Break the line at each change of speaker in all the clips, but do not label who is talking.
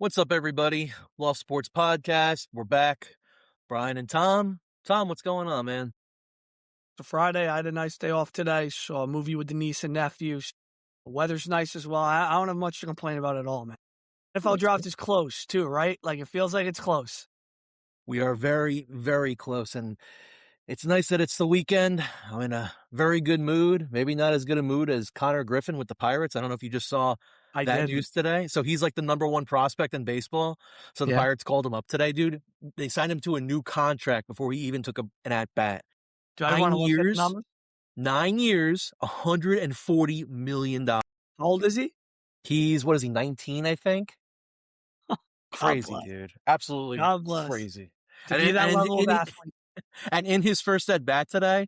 What's up, everybody? Loft Sports Podcast. We're back. Brian and Tom. Tom, what's going on, man?
It's a Friday. I had a nice day off today. Saw a movie with the niece and nephews. The weather's nice as well. I don't have much to complain about at all, man. NFL draft is close, too, right? Like, it feels like it's close.
We are very, very close, and it's nice that it's the weekend. I'm in a very good mood. Maybe not as good a mood as Connor Griffin with the Pirates. I don't know if you just saw that news today. So he's like the number one prospect in baseball. So the Pirates called him up today, dude. They signed him to a new contract before he even took an at-bat.
Do I want to look at the numbers?
9 years, $140 million.
How old is he?
He's, 19, I think? Crazy, dude. Absolutely crazy.
To be that level of athlete.
And in his first at-bat today,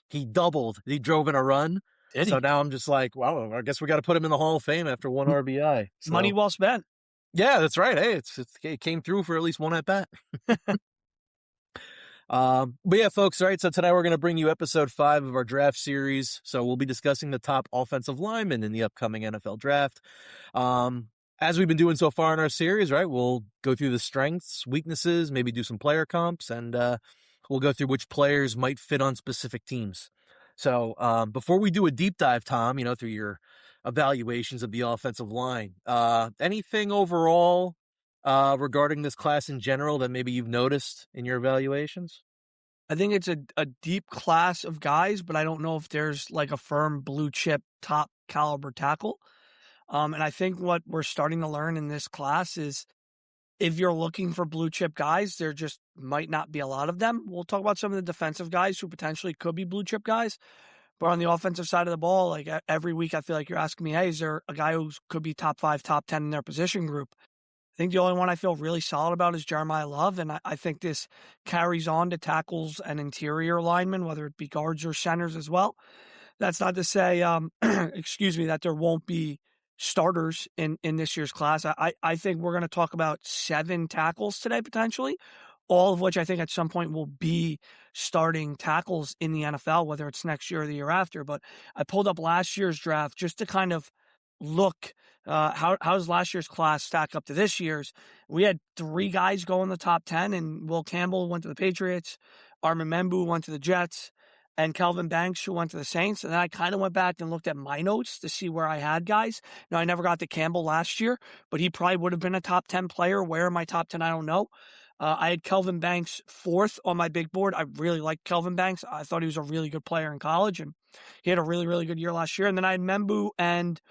he doubled. He drove in a run. So now I'm just like, wow, I guess we got to put him in the Hall of Fame after one RBI. So,
money well spent.
Yeah, that's right. Hey, it came through for at least one at-bat. But yeah, folks, all right, so today we're going to bring you episode 5 of our draft series. So we'll be discussing the top offensive linemen in the upcoming NFL draft. As we've been doing so far in our series, right, we'll go through the strengths, weaknesses, maybe do some player comps, and we'll go through which players might fit on specific teams. So before we do a deep dive, Tom, through your evaluations of the offensive line, anything overall regarding this class in general that maybe you've noticed in your evaluations?
I think it's a deep class of guys, but I don't know if there's like a firm blue chip top caliber tackle. And I think what we're starting to learn in this class is if you're looking for blue chip guys, there just might not be a lot of them. We'll talk about some of the defensive guys who potentially could be blue chip guys. But on the offensive side of the ball, like every week, I feel like you're asking me, hey, is there a guy who could be top 5, top 10 in their position group? I think the only one I feel really solid about is Jeremiah Love, and I think this carries on to tackles and interior linemen, whether it be guards or centers as well. That's not to say, that there won't be starters in this year's class. I think we're going to talk about 7 tackles today, potentially, all of which I think at some point will be starting tackles in the NFL, whether it's next year or the year after. But I pulled up last year's draft just to kind of look how's last year's class stack up to this year's. We had 3 guys go in the top 10, and Will Campbell went to the Patriots, Armin Membu went to the Jets, and Kelvin Banks, who went to the Saints. And then I kind of went back and looked at my notes to see where I had guys. Now, I never got to Campbell last year, but he probably would have been a top 10 player. Where in my top 10, I don't know. I had Kelvin Banks 4th on my big board. I really liked Kelvin Banks. I thought he was a really good player in college, and he had a really, really good year last year. And then I had Membu and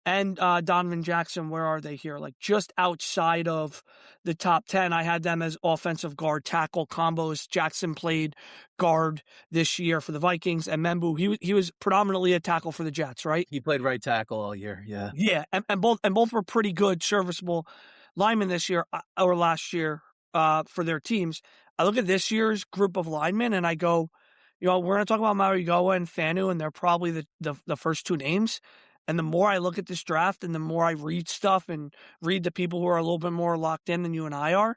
Donovan Jackson. Where are they here? Like just outside of the top 10, I had them as offensive guard tackle combos. Jackson played guard this year for the Vikings, and Membu, he was predominantly a tackle for the Jets, right?
He played right tackle all year. Yeah.
Yeah. And both were pretty good, serviceable linemen this year or last year for their teams. I look at this year's group of linemen and I go, we're going to talk about Mauigoa and Fano, and they're probably the first 2 names. And the more I look at this draft and the more I read stuff and read the people who are a little bit more locked in than you and I are,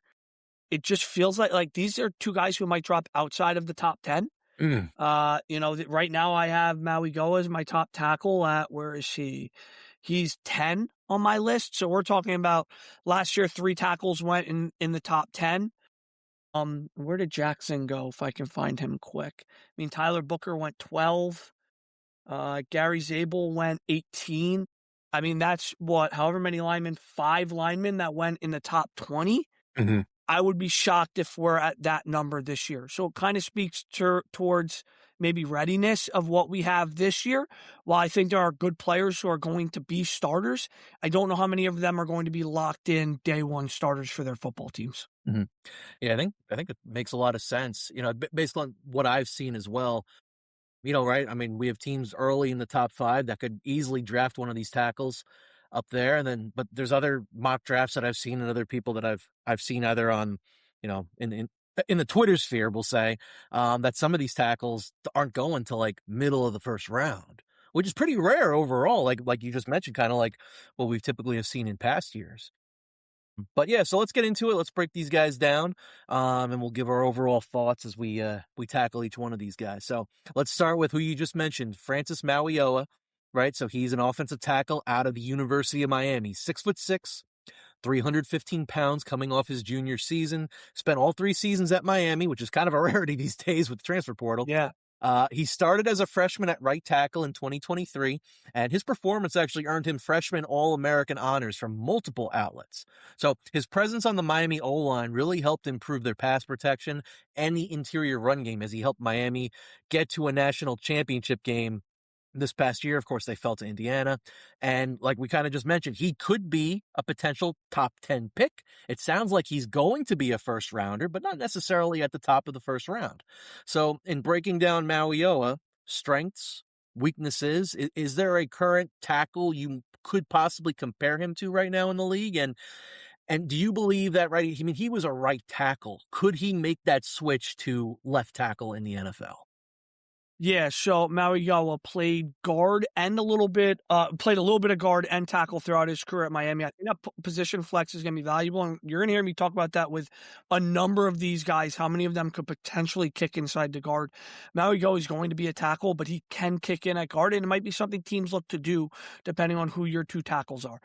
it just feels like these are 2 guys who might drop outside of the top 10. Right now I have Mauigoa as my top tackle at, where is he? He's 10 on my list. So we're talking about last year, 3 tackles went in the top 10. Where did Jackson go? If I can find him quick. I mean, Tyler Booker went 12. Gary Zabel went 18. I mean, that's however many linemen, 5 linemen that went in the top 20.
Mm-hmm.
I would be shocked if we're at that number this year. So it kind of speaks towards maybe readiness of what we have this year. While I think there are good players who are going to be starters, I don't know how many of them are going to be locked in day one starters for their football teams.
Mm-hmm. Yeah, I think it makes a lot of sense, based on what I've seen as well. Right? I mean, we have teams early in the top 5 that could easily draft one of these tackles up there. But there's other mock drafts that I've seen and other people that I've seen either on, in the Twitter sphere, we'll say, that some of these tackles aren't going to like middle of the first round, which is pretty rare overall. Like you just mentioned, kind of like what we've typically have seen in past years. But yeah, so let's get into it. Let's break these guys down, and we'll give our overall thoughts as we tackle each one of these guys. So let's start with who you just mentioned, Francis Mauigoa, right? So he's an offensive tackle out of the University of Miami, 6'6", 315 pounds coming off his junior season, spent all 3 seasons at Miami, which is kind of a rarity these days with the transfer portal.
Yeah.
He started as a freshman at right tackle in 2023, and his performance actually earned him freshman All-American honors from multiple outlets. So his presence on the Miami O-line really helped improve their pass protection and the interior run game as he helped Miami get to a national championship game this past year. Of course, they fell to Indiana. And like we kind of just mentioned, he could be a potential top 10 pick. It sounds like he's going to be a first rounder, but not necessarily at the top of the first round. So in breaking down Mauigoa, strengths, weaknesses, is there a current tackle you could possibly compare him to right now in the league? And do you believe that, right? I mean, he was a right tackle. Could he make that switch to left tackle in the NFL?
Yeah, so Mauigoa played guard and played a little bit of guard and tackle throughout his career at Miami. I think that position flex is going to be valuable, and you're going to hear me talk about that with a number of these guys, how many of them could potentially kick inside the guard. Mauigoa is going to be a tackle, but he can kick in at guard, and it might be something teams look to do depending on who your two tackles are.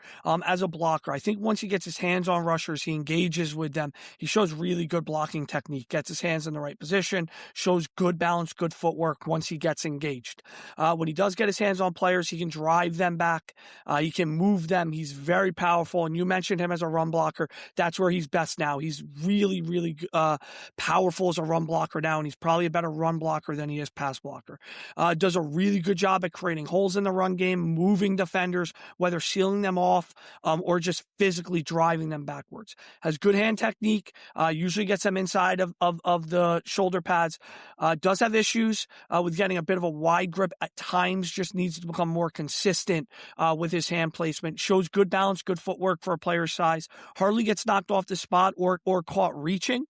As a blocker, I think once he gets his hands on rushers, he engages with them. He shows really good blocking technique, gets his hands in the right position, shows good balance, good footwork once he gets engaged. When he does get his hands on players, he can drive them back. He can move them. He's very powerful. And you mentioned him as a run blocker. That's where he's best now. He's really, really powerful as a run blocker now, and he's probably a better run blocker than he is pass blocker. Does a really good job at creating holes in the run game, moving defenders, whether sealing them off or just physically driving them backwards. Has good hand technique, usually gets them inside of the shoulder pads. Does have issues with getting a bit of a wide grip at times, just needs to become more consistent with his hand placement. Shows good balance, good footwork for a player's size. Hardly gets knocked off the spot or caught reaching.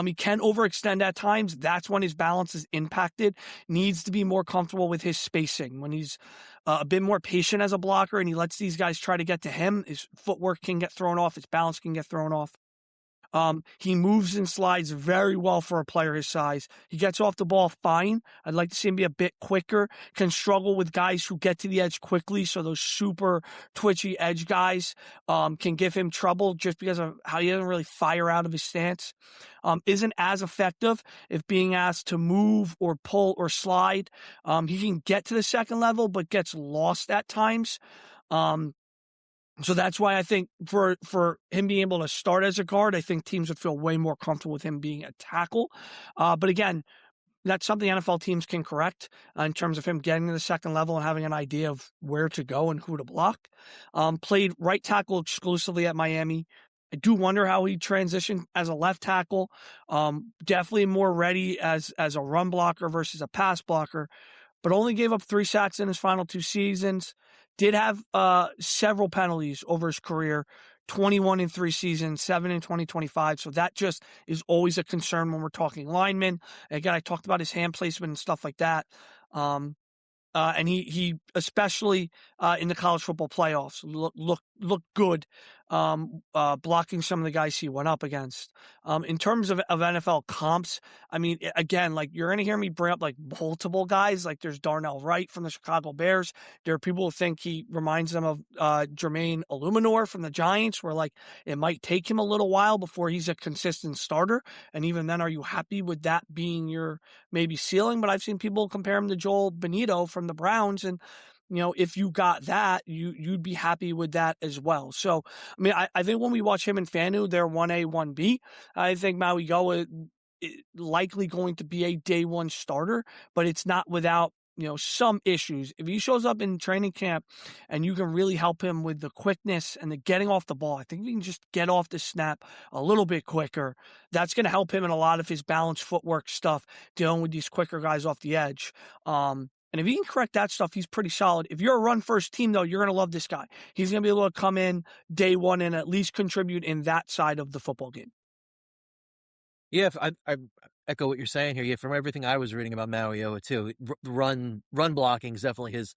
He can overextend at times. That's when his balance is impacted. Needs to be more comfortable with his spacing. When he's a bit more patient as a blocker and he lets these guys try to get to him, his footwork can get thrown off, his balance can get thrown off. He moves and slides very well for a player his size. He gets off the ball fine. I'd like to see him be a bit quicker. Can struggle with guys who get to the edge quickly. So those super twitchy edge guys can give him trouble just because of how he doesn't really fire out of his stance. Isn't as effective if being asked to move or pull or slide. He can get to the second level, but gets lost at times. So that's why I think for him being able to start as a guard, I think teams would feel way more comfortable with him being a tackle. But again, that's something NFL teams can correct in terms of him getting to the second level and having an idea of where to go and who to block. Played right tackle exclusively at Miami. I do wonder how he transitioned as a left tackle. Definitely more ready as a run blocker versus a pass blocker, but only gave up 3 sacks in his final 2 seasons. Did have several penalties over his career, 21 in 3 seasons, 7 in 2025. So that just is always a concern when we're talking linemen. Again, I talked about his hand placement and stuff like that. And he especially in the college football playoffs looked good, blocking some of the guys he went up against. In terms of NFL comps, I mean, again, like you're going to hear me bring up like multiple guys. Like there's Darnell Wright from the Chicago Bears. There are people who think he reminds them of Jermaine Illuminor from the Giants, where like it might take him a little while before he's a consistent starter. And even then, are you happy with that being your maybe ceiling? But I've seen people compare him to Joel Benito from the Browns, and if you got that, you'd be happy with that as well. So, I mean, I think when we watch him and Fano, they're 1A, 1B. I think Mauigoa is likely going to be a day one starter, but it's not without some issues. If he shows up in training camp and you can really help him with the quickness and the getting off the ball, I think if he can just get off the snap a little bit quicker, that's going to help him in a lot of his balanced footwork stuff, dealing with these quicker guys off the edge. And if he can correct that stuff, he's pretty solid. If you're a run-first team, though, you're going to love this guy. He's going to be able to come in day one and at least contribute in that side of the football game.
Yeah, I echo what you're saying here. Yeah, from everything I was reading about Mauigoa too, run blocking is definitely his,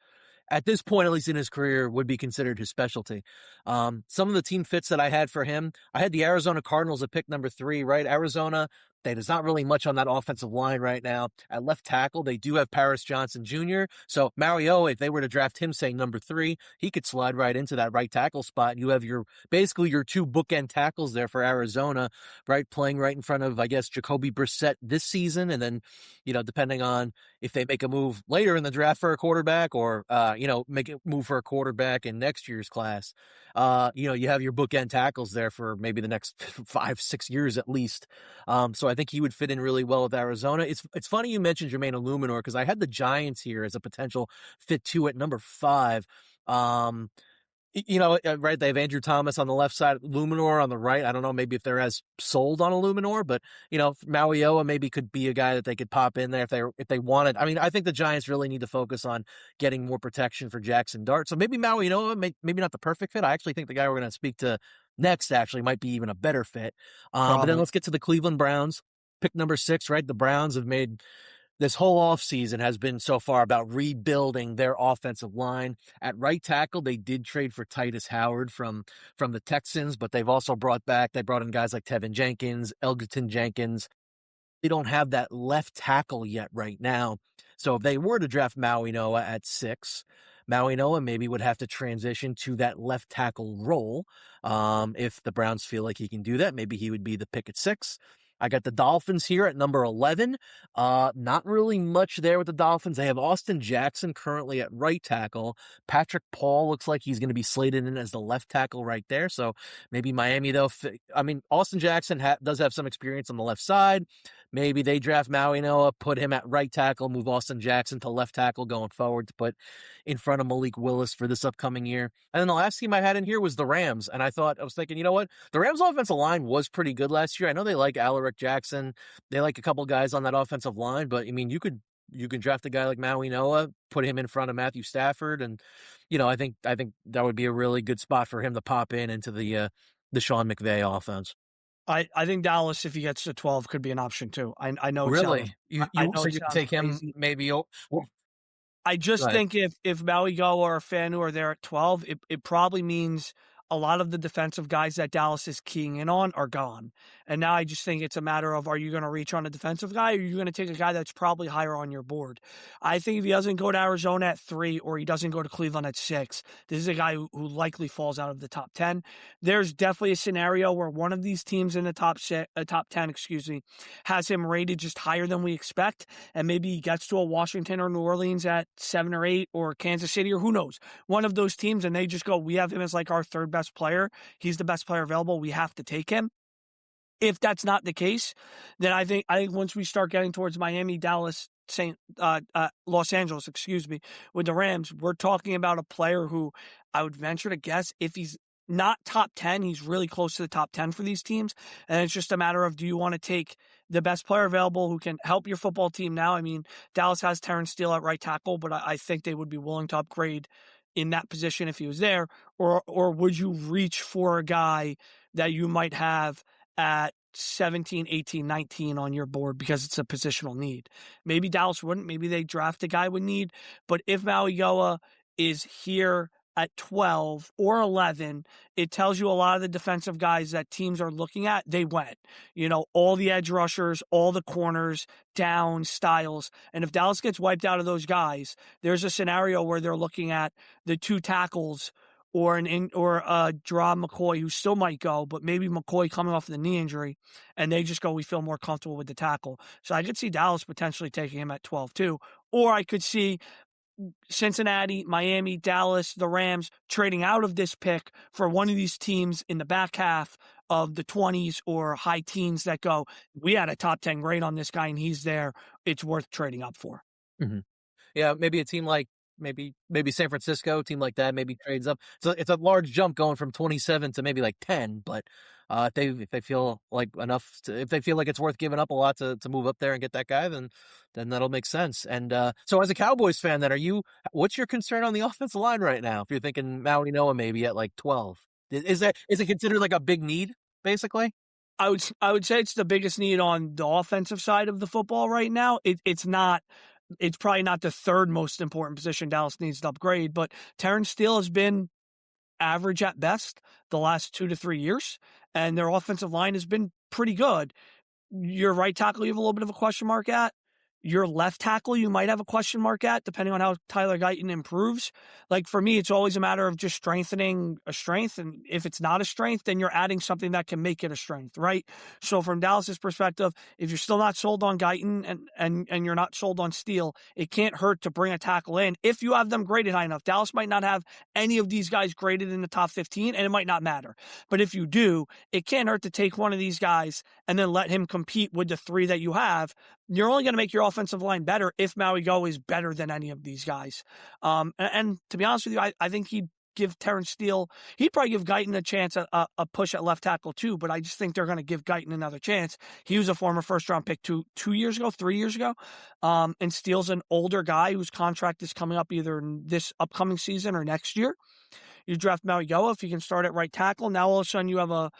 at this point, at least in his career, would be considered his specialty. Some of the team fits that I had for him, I had the Arizona Cardinals at pick number 3, right? Arizona There's not really much on that offensive line right now. At left tackle, they do have Paris Johnson Jr. So Mauigoa, if they were to draft him, saying number 3, he could slide right into that right tackle spot. You have basically your 2 bookend tackles there for Arizona, right, playing right in front of, I guess, Jacoby Brissett this season, and then, depending on if they make a move later in the draft for a quarterback, or make a move for a quarterback in next year's class, you have your bookend tackles there for maybe the next 5-6 years at least. So I think he would fit in really well with Arizona. It's funny you mentioned Jermaine Illuminor, because I had the Giants here as a potential fit too at number 5. Um, right, they have Andrew Thomas on the left side, Illuminor on the right. I don't know, maybe if they're as sold on Illuminor, but Mauigoa maybe could be a guy that they could pop in there if they wanted. I mean, I think the Giants really need to focus on getting more protection for Jackson Dart. So maybe Mauigoa, maybe not the perfect fit. I actually think the guy we're going to speak to next actually might be even a better fit. But then
Probably.
let's get to the Cleveland Browns. Pick number 6, right? The Browns have made this whole offseason has been so far about rebuilding their offensive line. At right tackle, they did trade for Titus Howard from the Texans, but they brought in guys like Tevin Jenkins, Elgton Jenkins. They don't have that left tackle yet right now. So if they were to draft Mauigoa at 6, Mauigoa maybe would have to transition to that left tackle role. If the Browns feel like he can do that, maybe he would be the pick at 6. I got the Dolphins here at number 11. Not really much there with the Dolphins. They have Austin Jackson currently at right tackle. Patrick Paul looks like he's going to be slated in as the left tackle right there. So maybe Miami, though. I mean, Austin Jackson does have some experience on the left side. Maybe they draft Mauigoa, put him at right tackle, move Austin Jackson to left tackle going forward to put in front of Malik Willis for this upcoming year. And then the last team I had in here was the Rams. And I was thinking, you know what? The Rams offensive line was pretty good last year. I know they like Alaric Jackson. They like a couple guys on that offensive line, but I mean, you could draft a guy like Mauigoa, put him in front of Matthew Stafford. And, I think that would be a really good spot for him to pop into the Sean McVay offense.
I think Dallas, if he gets to 12, could be an option too. I know it sounds
Really? You
I
you
know
so
it
you could
sounds
take him
crazy.
maybe
I
go
just
ahead.
think if Mauigoa or Fano are there at 12, it probably means a lot of the defensive guys that Dallas is keying in on are gone. And now I just think it's a matter of, are you going to reach on a defensive guy, or are you going to take a guy that's probably higher on your board? I think if he doesn't go to Arizona at 3, or he doesn't go to Cleveland at 6, this is a guy who likely falls out of the top 10. There's definitely a scenario where one of these teams in the top 10, has him rated just higher than we expect, and maybe he gets to a Washington or New Orleans at 7 or 8, or Kansas City, or who knows, one of those teams, and they just go, we have him as like our 3rd best player. He's the best player available. We have to take him. If that's not the case, then I think once we start getting towards Miami, Dallas, Los Angeles, with the Rams, we're talking about a player who I would venture to guess, if he's not top 10, he's really close to the top 10 for these teams. And it's just a matter of, do you want to take the best player available who can help your football team now? I mean, Dallas has Terrence Steele at right tackle, but I think they would be willing to upgrade in that position if he was there. Or would you reach for a guy that you might have at 17, 18, 19 on your board because it's a positional need? Maybe Dallas wouldn't. Maybe they draft a guy with need. But if Mauigoa is here at 12 or 11, it tells you a lot of the defensive guys that teams are looking at, they went. All the edge rushers, all the corners, down, Styles. And if Dallas gets wiped out of those guys, there's a scenario where they're looking at the 2 tackles, or Draw McCoy, who still might go, but maybe McCoy coming off the knee injury, and they just go, we feel more comfortable with the tackle. So I could see Dallas potentially taking him at 12 too. Or I could see Cincinnati, Miami, Dallas, the Rams trading out of this pick for one of these teams in the back half of the 20s or high teens that go, we had a top 10 grade on this guy and he's there. It's worth trading up for.
Mhm. Yeah, maybe a team like maybe San Francisco, team like that, maybe trades up. So it's a large jump going from 27 to maybe like 10, but if they feel like if they feel like it's worth giving up a lot to move up there and get that guy, then that'll make sense. And so as a Cowboys fan, then what's your concern on the offensive line right now? If you're thinking Maui Noah maybe at like 12, is it considered like a big need basically?
I would say it's the biggest need on the offensive side of the football right now. It's not. It's probably not the 3rd most important position Dallas needs to upgrade, but Terrence Steele has been average at best the last 2 to 3 years, and their offensive line has been pretty good. Your right tackle, you have a little bit of a question mark at. Your left tackle, you might have a question mark at, depending on how Tyler Guyton improves. Like for me, it's always a matter of just strengthening a strength. And if it's not a strength, then you're adding something that can make it a strength, right? So from Dallas's perspective, if you're still not sold on Guyton and you're not sold on Steele, it can't hurt to bring a tackle in if you have them graded high enough. Dallas might not have any of these guys graded in the top 15, and it might not matter. But if you do, it can't hurt to take one of these guys and then let him compete with the three that you have. You're only going to make your offensive line better if Mauigoa is better than any of these guys. And to be honest with you, I think he'd give Terrence Steele, he'd probably give Guyton a chance, a push at left tackle too, but I just think they're going to give Guyton another chance. He was a former first-round pick 3 years ago. And Steele's an older guy whose contract is coming up either in this upcoming season or next year. You draft Mauigoa if you can start at right tackle. Now all of a sudden you have a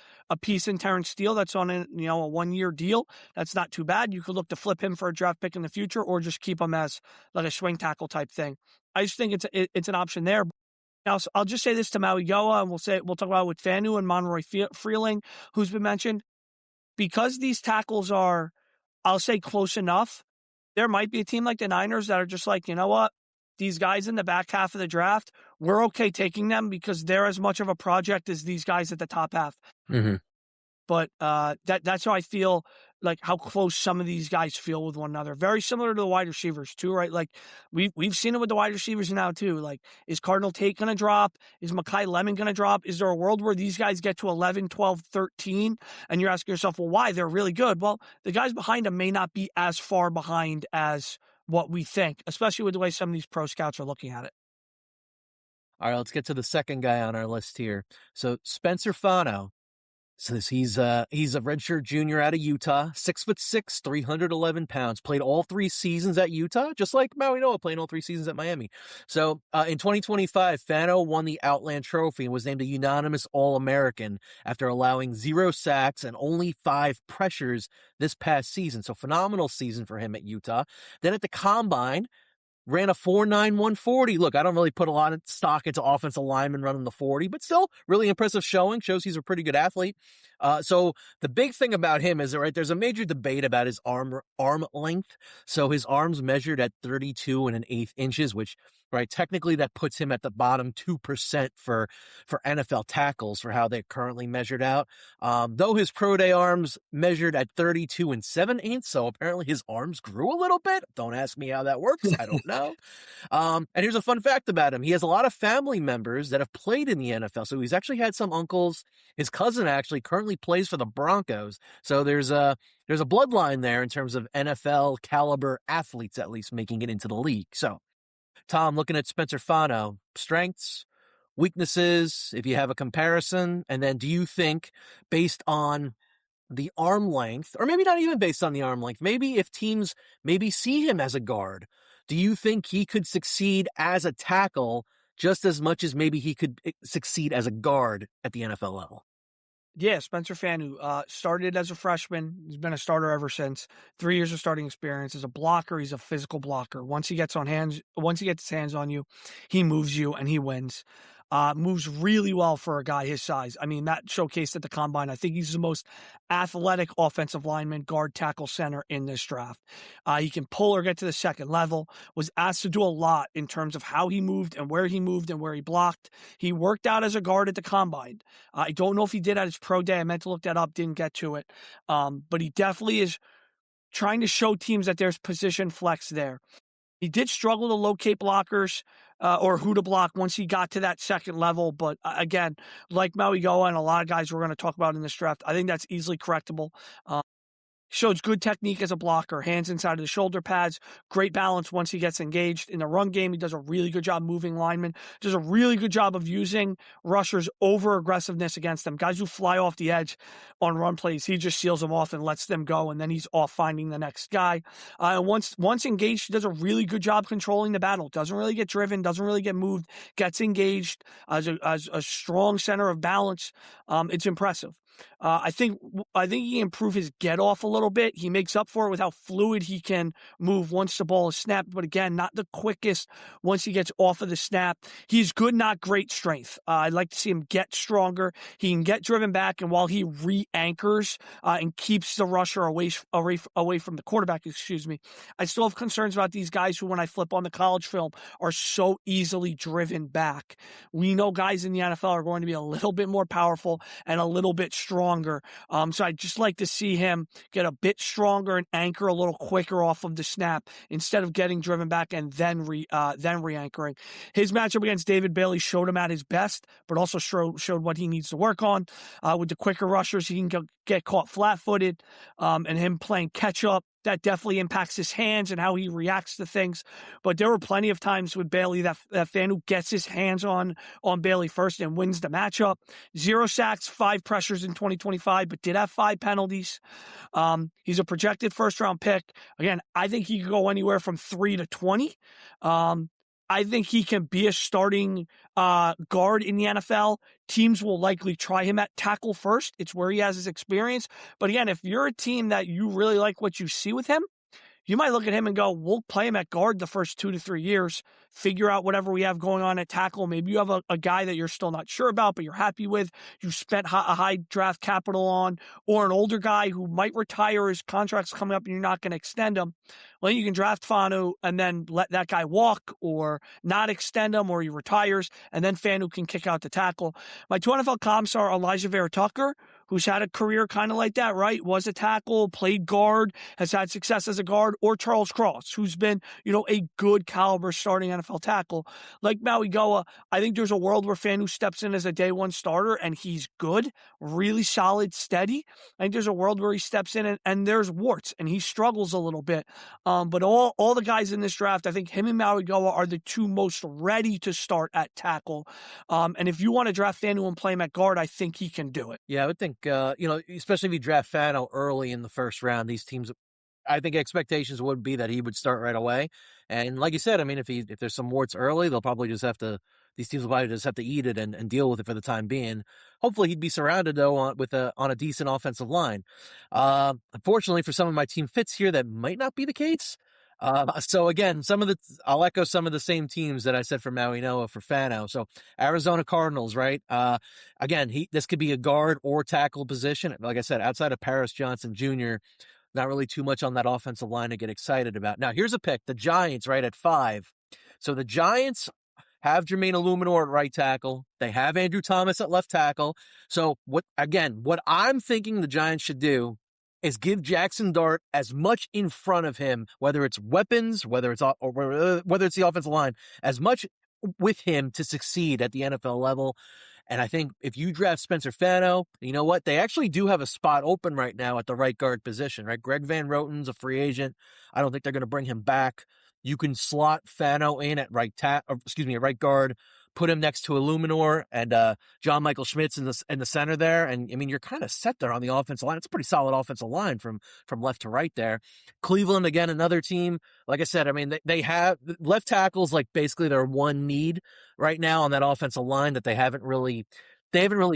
piece in Terrence Steele that's on a 1-year deal. That's not too bad. You could look to flip him for a draft pick in the future, or just keep him as like a swing tackle type thing. I just think it's an option there. Now I'll just say this to Mauigoa, and we'll talk about it with Fano and Monroe Freeling, who's been mentioned. Because these tackles are, I'll say, close enough, there might be a team like the Niners that are just like, you know what? These guys in the back half of the draft, we're okay taking them because they're as much of a project as these guys at the top half.
Mm-hmm.
But that's how I feel, like how close some of these guys feel with one another. Very similar to the wide receivers too, right? Like we've seen it with the wide receivers now too. Like, is Cardinal Tate going to drop? Is Makai Lemon going to drop? Is there a world where these guys get to 11, 12, 13 and you're asking yourself, well, why? They're really good. Well, the guys behind them may not be as far behind as what we think, especially with the way some of these pro scouts are looking at it.
All right, let's get to the second guy on our list here. So Spencer Fano. So he's a redshirt junior out of Utah, 6'6", 311 pounds, played all 3 seasons at Utah, just like Mauigoa playing all 3 seasons at Miami. So in 2025, Fano won the Outland Trophy and was named a unanimous All-American after allowing 0 sacks and only 5 pressures this past season. So phenomenal season for him at Utah. Then at the Combine, ran a 4.9 140. Look, I don't really put a lot of stock into offensive linemen running the 40, but still really impressive showing. Shows he's a pretty good athlete. So the big thing about him is, right, there's a major debate about his arm length. So his arms measured at 32 1/8 inches, which, right, technically that puts him at the bottom 2% for NFL tackles for how they're currently measured out. Though his pro day arms measured at 32 7/8, so apparently his arms grew a little bit. Don't ask me how that works. I don't know. And here's a fun fact about him. He has a lot of family members that have played in the NFL. So he's actually had some uncles. His cousin actually currently plays for the Broncos. So there's a bloodline there in terms of NFL caliber athletes, at least making it into the league. So Tom, looking at Spencer Fano, strengths, weaknesses, if you have a comparison, and then do you think based on the arm length, or maybe not even based on the arm length, maybe if teams maybe see him as a guard, do you think he could succeed as a tackle just as much as maybe he could succeed as a guard at the NFL level?
Yeah, Spencer Fano started as a freshman. He's been a starter ever since. 3 years of starting experience. As a blocker, he's a physical blocker. Once he gets his hands on you, he moves you and he wins. Moves really well for a guy his size. I mean, that showcased at the Combine. I think he's the most athletic offensive lineman, guard, tackle, center in this draft. He can pull or get to the second level. Was asked to do a lot in terms of how he moved and where he blocked. He worked out as a guard at the Combine. I don't know if he did at his pro day. I meant to look that up, didn't get to it. But he definitely is trying to show teams that there's position flex there. He did struggle to locate blockers or who to block once he got to that second level. But again, like Mauigoa and a lot of guys we're going to talk about in this draft, I think that's easily correctable. Shows good technique as a blocker, hands inside of the shoulder pads, great balance once he gets engaged. In the run game, he does a really good job moving linemen, does a really good job of using rushers over aggressiveness against them. Guys who fly off the edge on run plays, he just seals them off and lets them go, and then he's off finding the next guy. And once engaged, he does a really good job controlling the battle. Doesn't really get driven, doesn't really get moved, gets engaged as a strong center of balance. It's impressive. I think he can improve his get off a little bit. He makes up for it with how fluid he can move once the ball is snapped. But again, not the quickest once he gets off of the snap. He's good, not great strength. I'd like to see him get stronger. He can get driven back, and while he re-anchors and keeps the rusher away from the quarterback, I still have concerns about these guys who, when I flip on the college film, are so easily driven back. We know guys in the NFL are going to be a little bit more powerful and a little bit stronger. So I'd just like to see him get a bit stronger and anchor a little quicker off of the snap instead of getting driven back and then re-anchoring. His matchup against David Bailey showed him at his best, but also showed what he needs to work on. With the quicker rushers, he can get caught flat-footed, and him playing catch-up. That definitely impacts his hands and how he reacts to things. But there were plenty of times with Bailey that Fano gets his hands on Bailey first and wins the matchup. 0 sacks, 5 pressures in 2025, but did have 5 penalties. He's a projected first-round pick. Again, I think he could go anywhere from 3 to 20. I think he can be a starting guard in the NFL. Teams will likely try him at tackle first. It's where he has his experience. But again, if you're a team that you really like what you see with him, you might look at him and go, we'll play him at guard the first 2 to 3 years, figure out whatever we have going on at tackle. Maybe you have a guy that you're still not sure about, but you're happy with, you spent a high draft capital on, or an older guy who might retire, his contract's coming up and you're not going to extend him. Well, you can draft Fano and then let that guy walk or not extend him, or he retires, and then Fano can kick out the tackle. My 2 NFL comps are Elijah Vera Tucker, who's had a career kind of like that, right? Was a tackle, played guard, has had success as a guard, or Charles Cross, who's been, a good caliber starting NFL tackle. Like Mauigoa, I think there's a world where Fano steps in as a day 1 starter and he's good, really solid, steady. I think there's a world where he steps in and there's warts and he struggles a little bit. But all the guys in this draft, I think him and Mauigoa are the 2 most ready to start at tackle. And if you want to draft Fano and play him at guard, I think he can do it.
Yeah, I would think, especially if you draft Fano early in the first round, these teams, I think expectations would be that he would start right away. And like you said, I mean, if there's some warts early, these teams will probably just have to eat it and deal with it for the time being. Hopefully he'd be surrounded though on a decent offensive line. Unfortunately for some of my team fits here, that might not be the case. So again, I'll echo some of the same teams that I said for Mauigoa for Fano. So Arizona Cardinals, right? Again, this could be a guard or tackle position. Like I said, outside of Paris Johnson Jr., not really too much on that offensive line to get excited about. Now, here's a pick. The Giants, right, at 5. So the Giants have Jermaine Illuminor at right tackle. They have Andrew Thomas at left tackle. So what I'm thinking the Giants should do is give Jackson Dart as much in front of him, whether it's weapons, whether it's the offensive line, as much with him to succeed at the NFL level. And I think if you draft Spencer Fano, you know what? They actually do have a spot open right now at the right guard position, right? Greg Van Roten's a free agent. I don't think they're going to bring him back. You can slot Fano in at right guard, put him next to Illuminor and John Michael Schmitz in the center there. And I mean, you're kind of set there on the offensive line. It's a pretty solid offensive line from left to right there. Cleveland, again, another team. Like I said, I mean, they have left tackles, like basically their one need right now on that offensive line that they haven't really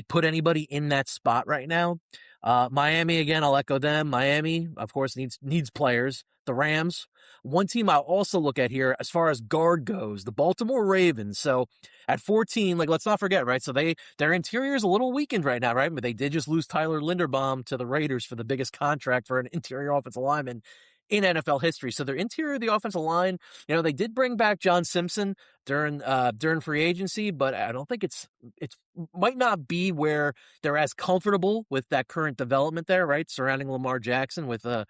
put anybody in that spot right now. Miami, again, I'll echo them. Miami, of course, needs players. The Rams. One team I'll also look at here as far as guard goes, the Baltimore Ravens. So at 14, let's not forget, right? So their interior is a little weakened right now, right? But they did just lose Tyler Linderbaum to the Raiders for the biggest contract for an interior offensive lineman in NFL history. So their interior of the offensive line, they did bring back John Simpson during free agency, but I don't think it might not be where they're as comfortable with that current development there, right? Surrounding Lamar Jackson with an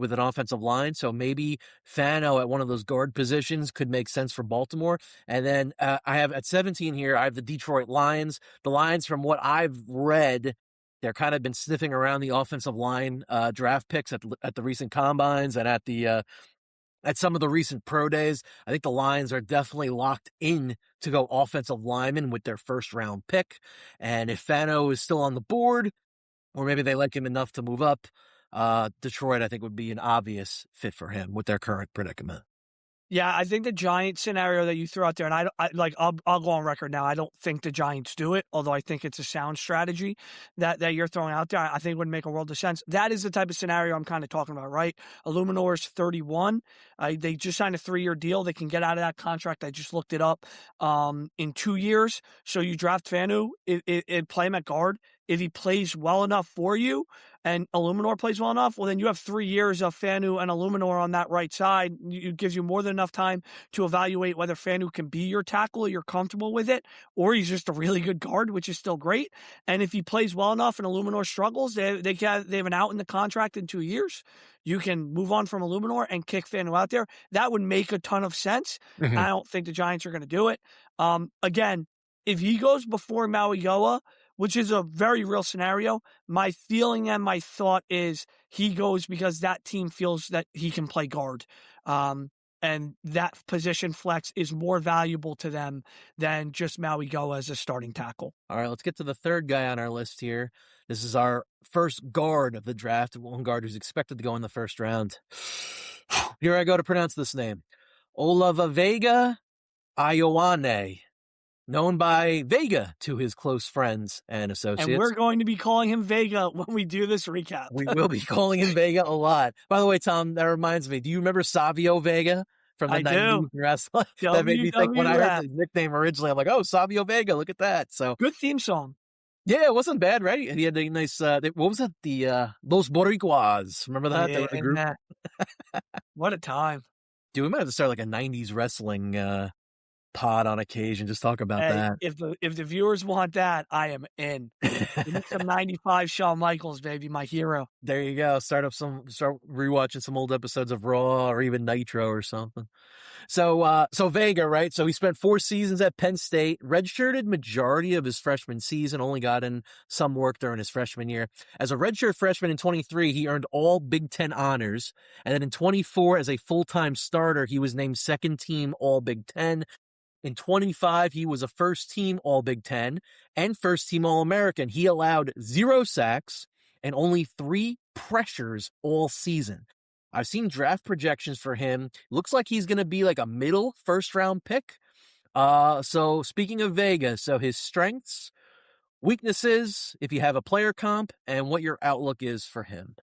offensive line. So maybe Fano at one of those guard positions could make sense for Baltimore. And then I have at 17 here, I have the Detroit Lions. The Lions, from what I've read, they're kind of been sniffing around the offensive line draft picks at the recent combines and at some of the recent pro days. I think the Lions are definitely locked in to go offensive lineman with their first round pick. And if Fano is still on the board, or maybe they like him enough to move up, Detroit, I think, would be an obvious fit for him with their current predicament.
Yeah, I think the Giants scenario that you threw out there, and I'll go on record now. I don't think the Giants do it, although I think it's a sound strategy that you're throwing out there. I think it would make a world of sense. That is the type of scenario I'm kind of talking about, right? Illuminor's 31. They just signed a 3-year deal. They can get out of that contract. I just looked it up in 2 years. So you draft Fanu, play him at guard. If he plays well enough for you and Illuminor plays well enough, well, then you have 3 years of Fanu and Illuminor on that right side. It gives you more than enough time to evaluate whether Fanu can be your tackle, you're comfortable with it, or he's just a really good guard, which is still great. And if he plays well enough and Illuminor struggles, they have an out in the contract in 2 years. You can move on from Illuminor and kick Fanu out there. That would make a ton of sense.
Mhm.
I don't think the Giants are going to do it. Again, if he goes before Mauigoa, which is a very real scenario, my feeling and my thought is he goes because that team feels that he can play guard. And that position flex is more valuable to them than just Mauigoa as a starting tackle.
All right, let's get to the third guy on our list here. This is our first guard of the draft, one guard who's expected to go in the first round. Here I go to pronounce this name. Olavavega Ioane, known by Vega to his close friends and associates.
And we're going to be calling him Vega when we do this recap.
We will be calling him Vega a lot. By the way, Tom, that reminds me. Do you remember Savio Vega from the
I
90s
do.
wrestling? That made me think when I heard
WWF.
the nickname originally, I'm like, oh, Savio Vega, look at that. So
Good theme song.
yeah, it wasn't bad, right? And he had a nice, what was it? The Los Boricuas. Remember that? They were the group.
What a time.
Dude, we might have to start like a 90s wrestling pod on occasion. Just talk about that.
If the viewers want that, I am in. Give me some 95 Shawn Michaels, baby, my hero.
There you go. Start rewatching some old episodes of Raw or even Nitro or something. So Vega, right? So he spent 4 seasons at Penn State, redshirted majority of his freshman season, only got in some work during his freshman year. As a redshirt freshman in 23, he earned all Big Ten honors. And then in 24, as a full-time starter, he was named second team All Big Ten. In 25, he was a first-team All-Big Ten and first-team All-American. He allowed 0 sacks and only 3 pressures all season. I've seen draft projections for him. Looks like he's going to be like a middle first-round pick. So speaking of Vega, so his strengths, weaknesses, if you have a player comp, and what your outlook is for him.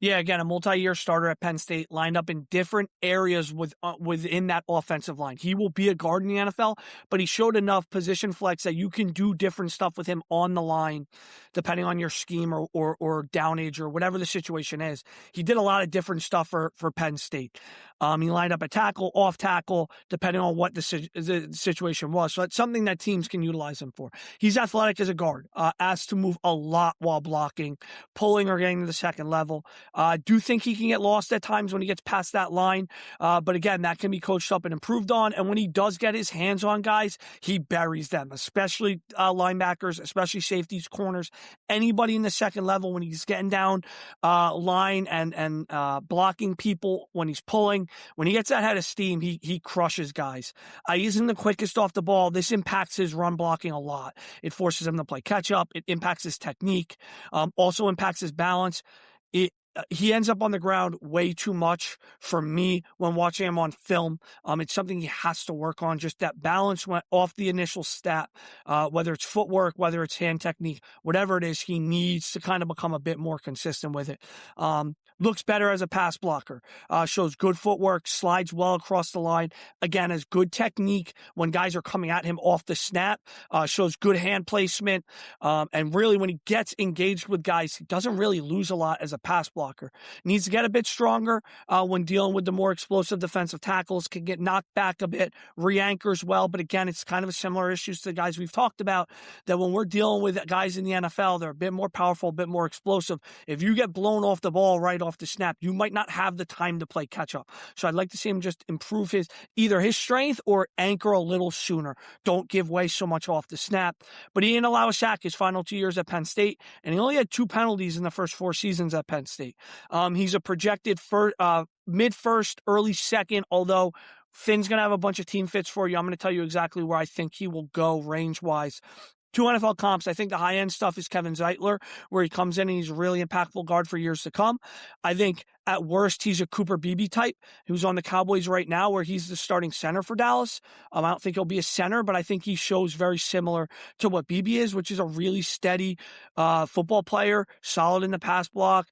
Yeah, again, a multi-year starter at Penn State, lined up in different areas within that offensive line. He will be a guard in the NFL, but he showed enough position flex that you can do different stuff with him on the line, depending on your scheme or down age or whatever the situation is. He did a lot of different stuff for Penn State. He lined up at tackle, off tackle, depending on what the situation was. So that's something that teams can utilize him for. He's athletic as a guard, asked to move a lot while blocking, pulling or getting to the second level. I do think he can get lost at times when he gets past that line. But again, that can be coached up and improved on. And when he does get his hands on guys, he buries them, especially linebackers, especially safeties, corners, anybody in the second level when he's getting down line and blocking people when he's pulling. When he gets that head of steam, he crushes guys. He isn't the quickest off the ball. This impacts his run blocking a lot. It forces him to play catch up. It impacts his technique. Also impacts his balance. He ends up on the ground way too much for me when watching him on film. It's something he has to work on. Just that balance went off the initial step, whether it's footwork, whether it's hand technique, whatever it is, he needs to kind of become a bit more consistent with it. Looks better as a pass blocker, shows good footwork, slides well across the line. Again, has good technique when guys are coming at him off the snap, shows good hand placement. And really when he gets engaged with guys, he doesn't really lose a lot as a pass blocker. Needs to get a bit stronger when dealing with the more explosive defensive tackles, can get knocked back a bit, re-anchors well. But again, it's kind of a similar issue to the guys we've talked about, that when we're dealing with guys in the NFL, they're a bit more powerful, a bit more explosive. If you get blown off the ball right off the snap, you might not have the time to play catch up. So I'd like to see him just improve either his strength or anchor a little sooner. Don't give way so much off the snap. But he didn't allow a sack his final 2 years at Penn State, and he only had 2 penalties in the first 4 seasons at Penn State. He's a projected mid-first, early second, although Finn's going to have a bunch of team fits for you. I'm going to tell you exactly where I think he will go range-wise. two NFL comps. I think the high end stuff is Kevin Zeitler, where he comes in and he's a really impactful guard for years to come. I think at worst, he's a Cooper Beebe type who's on the Cowboys right now, where he's the starting center for Dallas. I don't think he'll be a center, but I think he shows very similar to what Beebe is, which is a really steady football player, solid in the pass block,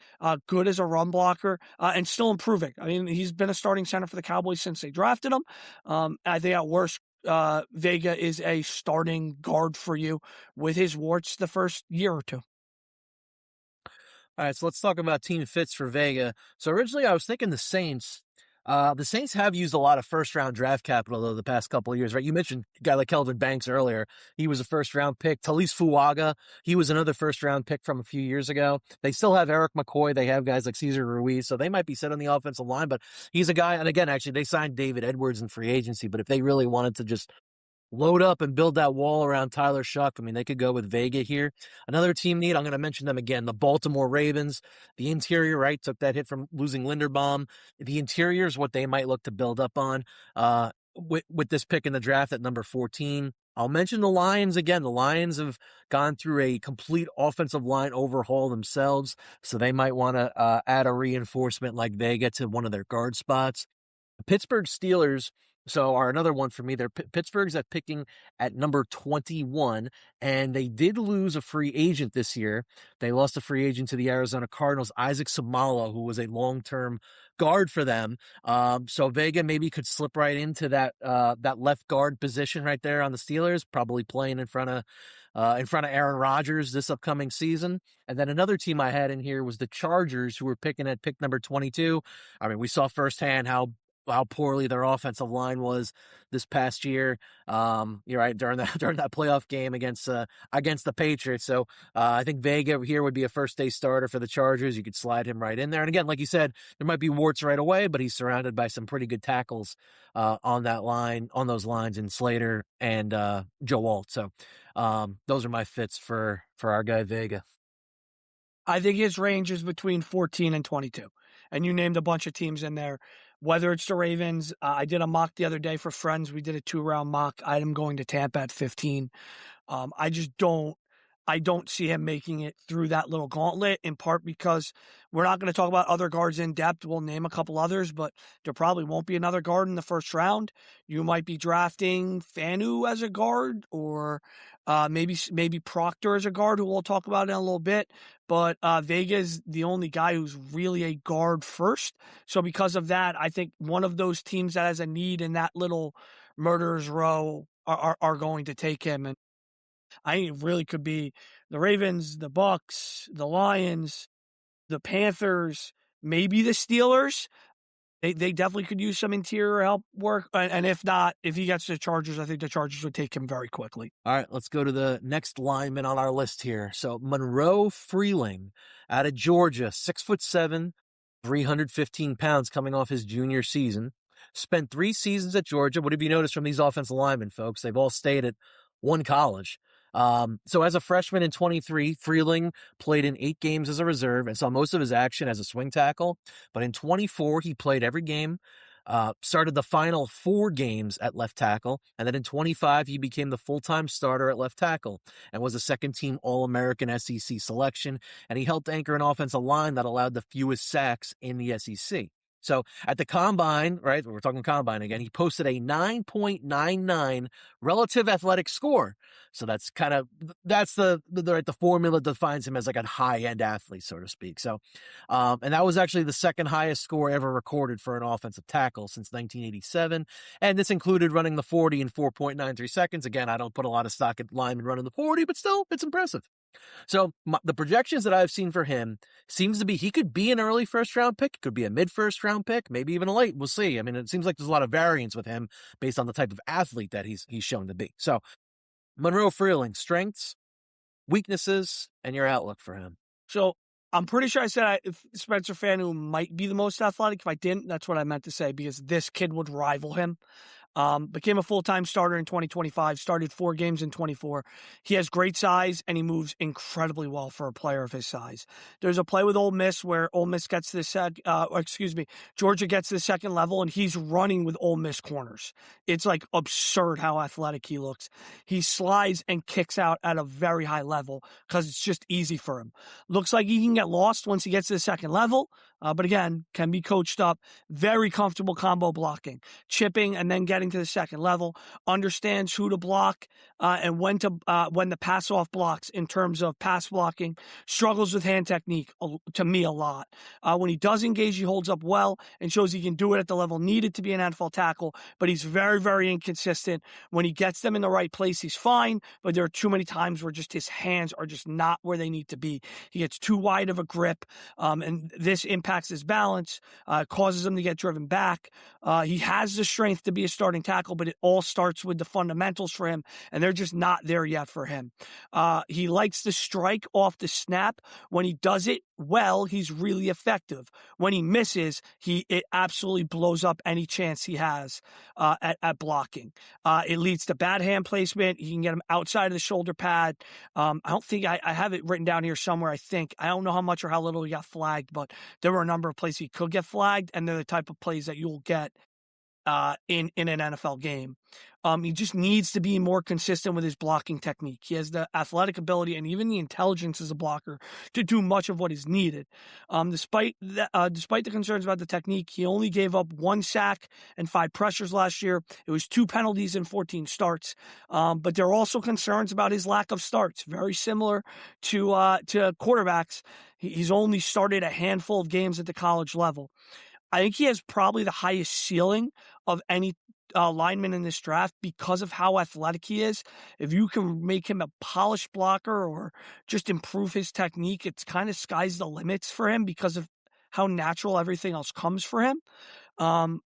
good as a run blocker, and still improving. I mean, he's been a starting center for the Cowboys since they drafted him. I think at worst, Vega is a starting guard for you with his warts the first year or two.
All right, so let's talk about team fits for Vega. So originally I was thinking the Saints. The Saints have used a lot of first-round draft capital, though, the past couple of years, right? You mentioned a guy like Kelvin Banks earlier. He was a first-round pick. Talise Fuaga, he was another first-round pick from a few years ago. They still have Eric McCoy. They have guys like Cesar Ruiz, so they might be set on the offensive line, but he's a guy, and again, actually, they signed David Edwards in free agency, but if they really wanted to just load up and build that wall around Tyler Shuck, I mean, they could go with Vega here. Another team need, I'm going to mention them again, the Baltimore Ravens. The interior, right, took that hit from losing Linderbaum. The interior is what they might look to build up on with this pick in the draft at number 14. I'll mention the Lions again. The Lions have gone through a complete offensive line overhaul themselves, so they might want to add a reinforcement like Vega to one of their guard spots. The Pittsburgh Steelers are another one for me. Pittsburgh's at picking at number 21, and they did lose a free agent this year. They lost a free agent to the Arizona Cardinals, Isaac Samala, who was a long-term guard for them. So Vega maybe could slip right into that left guard position right there on the Steelers, probably playing in front of Aaron Rodgers this upcoming season. And then another team I had in here was the Chargers, who were picking at pick number 22. I mean, we saw firsthand how poorly their offensive line was this past year. You're right, during that playoff game against the Patriots. So I think Vega here would be a first day starter for the Chargers. You could slide him right in there. And again, like you said, there might be warts right away, but he's surrounded by some pretty good tackles on those lines in Slater and Joe Alt. So those are my fits for our guy Vega.
I think his range is between 14 and 22. And you named a bunch of teams in there, whether it's the Ravens. I did a mock the other day for friends. We did a 2-round mock. I am going to Tampa at 15. I don't see him making it through that little gauntlet, in part because we're not going to talk about other guards in depth. We'll name a couple others, but there probably won't be another guard in the first round. You might be drafting Fano as a guard, or maybe Proctor as a guard, who we'll talk about in a little bit. But Vega is the only guy who's really a guard first. So because of that, I think one of those teams that has a need in that little murderer's row are going to take him. And I think it really could be the Ravens, the Bucks, the Lions, the Panthers, maybe the Steelers. They definitely could use some interior help work. And if not, if he gets to the Chargers, I think the Chargers would take him very quickly.
All right, let's go to the next lineman on our list here. So Monroe Freeling out of Georgia, 6'7", 315 pounds, coming off his junior season. Spent 3 seasons at Georgia. What have you noticed from these offensive linemen, folks? They've all stayed at one college. So as a freshman in 23, Freeling played in 8 games as a reserve and saw most of his action as a swing tackle. But in 24, he played every game, started the final 4 games at left tackle. And then in 25, he became the full-time starter at left tackle and was a second-team All-American SEC selection. And he helped anchor an offensive line that allowed the fewest sacks in the SEC. So at the combine, right, we're talking combine again, he posted a 9.99 relative athletic score. So that's the formula that defines him as like a high-end athlete, so to speak. So, and that was actually the second highest score ever recorded for an offensive tackle since 1987. And this included running the 40 in 4.93 seconds. Again, I don't put a lot of stock at linemen running the 40, but still, it's impressive. So the projections that I've seen for him seems to be he could be an early first-round pick, it could be a mid-first-round pick, maybe even a late. We'll see. I mean, it seems like there's a lot of variance with him based on the type of athlete that he's shown to be. So Monroe Freeling, strengths, weaknesses, and your outlook for him.
So I'm pretty sure I said if Spencer Fano might be the most athletic. If I didn't, that's what I meant to say, because this kid would rival him. Became a full-time starter in 2025, started 4 games in 24. He has great size, and he moves incredibly well for a player of his size. There's a play with Ole Miss where Ole Miss gets Georgia gets to the second level, and he's running with Ole Miss corners. It's like absurd how athletic he looks. He slides and kicks out at a very high level because it's just easy for him. Looks like he can get lost once he gets to the second level, but again, can be coached up. Very comfortable combo blocking, chipping, and then getting to the second level. Understands who to block and when the pass off blocks in terms of pass blocking. Struggles with hand technique to me a lot. When he does engage, he holds up well and shows he can do it at the level needed to be an NFL tackle, but he's very, very inconsistent. When he gets them in the right place, he's fine, but there are too many times where just his hands are just not where they need to be. He gets too wide of a grip, and this impacts his balance, causes him to get driven back. He has the strength to be a starting tackle, but it all starts with the fundamentals for him, and they're just not there yet for him. He likes to strike off the snap. When he does it well, he's really effective. When he misses, it absolutely blows up any chance he has at blocking. It leads to bad hand placement. He can get him outside of the shoulder pad. I don't think I have it written down here somewhere. I don't know how much or how little he got flagged, but there were a number of plays he could get flagged, and they're the type of plays that you'll get in an NFL game. He just needs to be more consistent with his blocking technique. He has the athletic ability and even the intelligence as a blocker to do much of what is needed. Despite the concerns about the technique, he only gave up 1 sack and 5 pressures last year. It was 2 penalties and 14 starts. But there are also concerns about his lack of starts, very similar to quarterbacks. He's only started a handful of games at the college level. I think he has probably the highest ceiling of any lineman in this draft because of how athletic he is. If you can make him a polished blocker or just improve his technique, it's kind of sky's the limits for him because of how natural everything else comes for him. Um,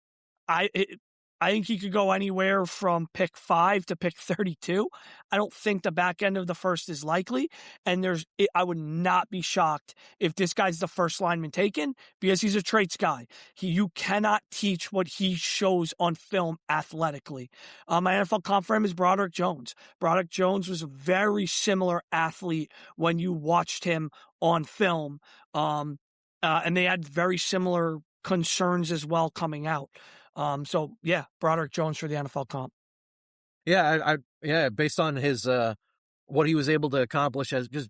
I think he could go anywhere from pick 5 to pick 32. I don't think the back end of the first is likely. And I would not be shocked if this guy's the first lineman taken because he's a traits guy. You cannot teach what he shows on film athletically. My NFL comp for him is Broderick Jones. Broderick Jones was a very similar athlete when you watched him on film. And they had very similar concerns as well coming out. So yeah, Broderick Jones for the NFL comp.
Yeah, based on his what he was able to accomplish as just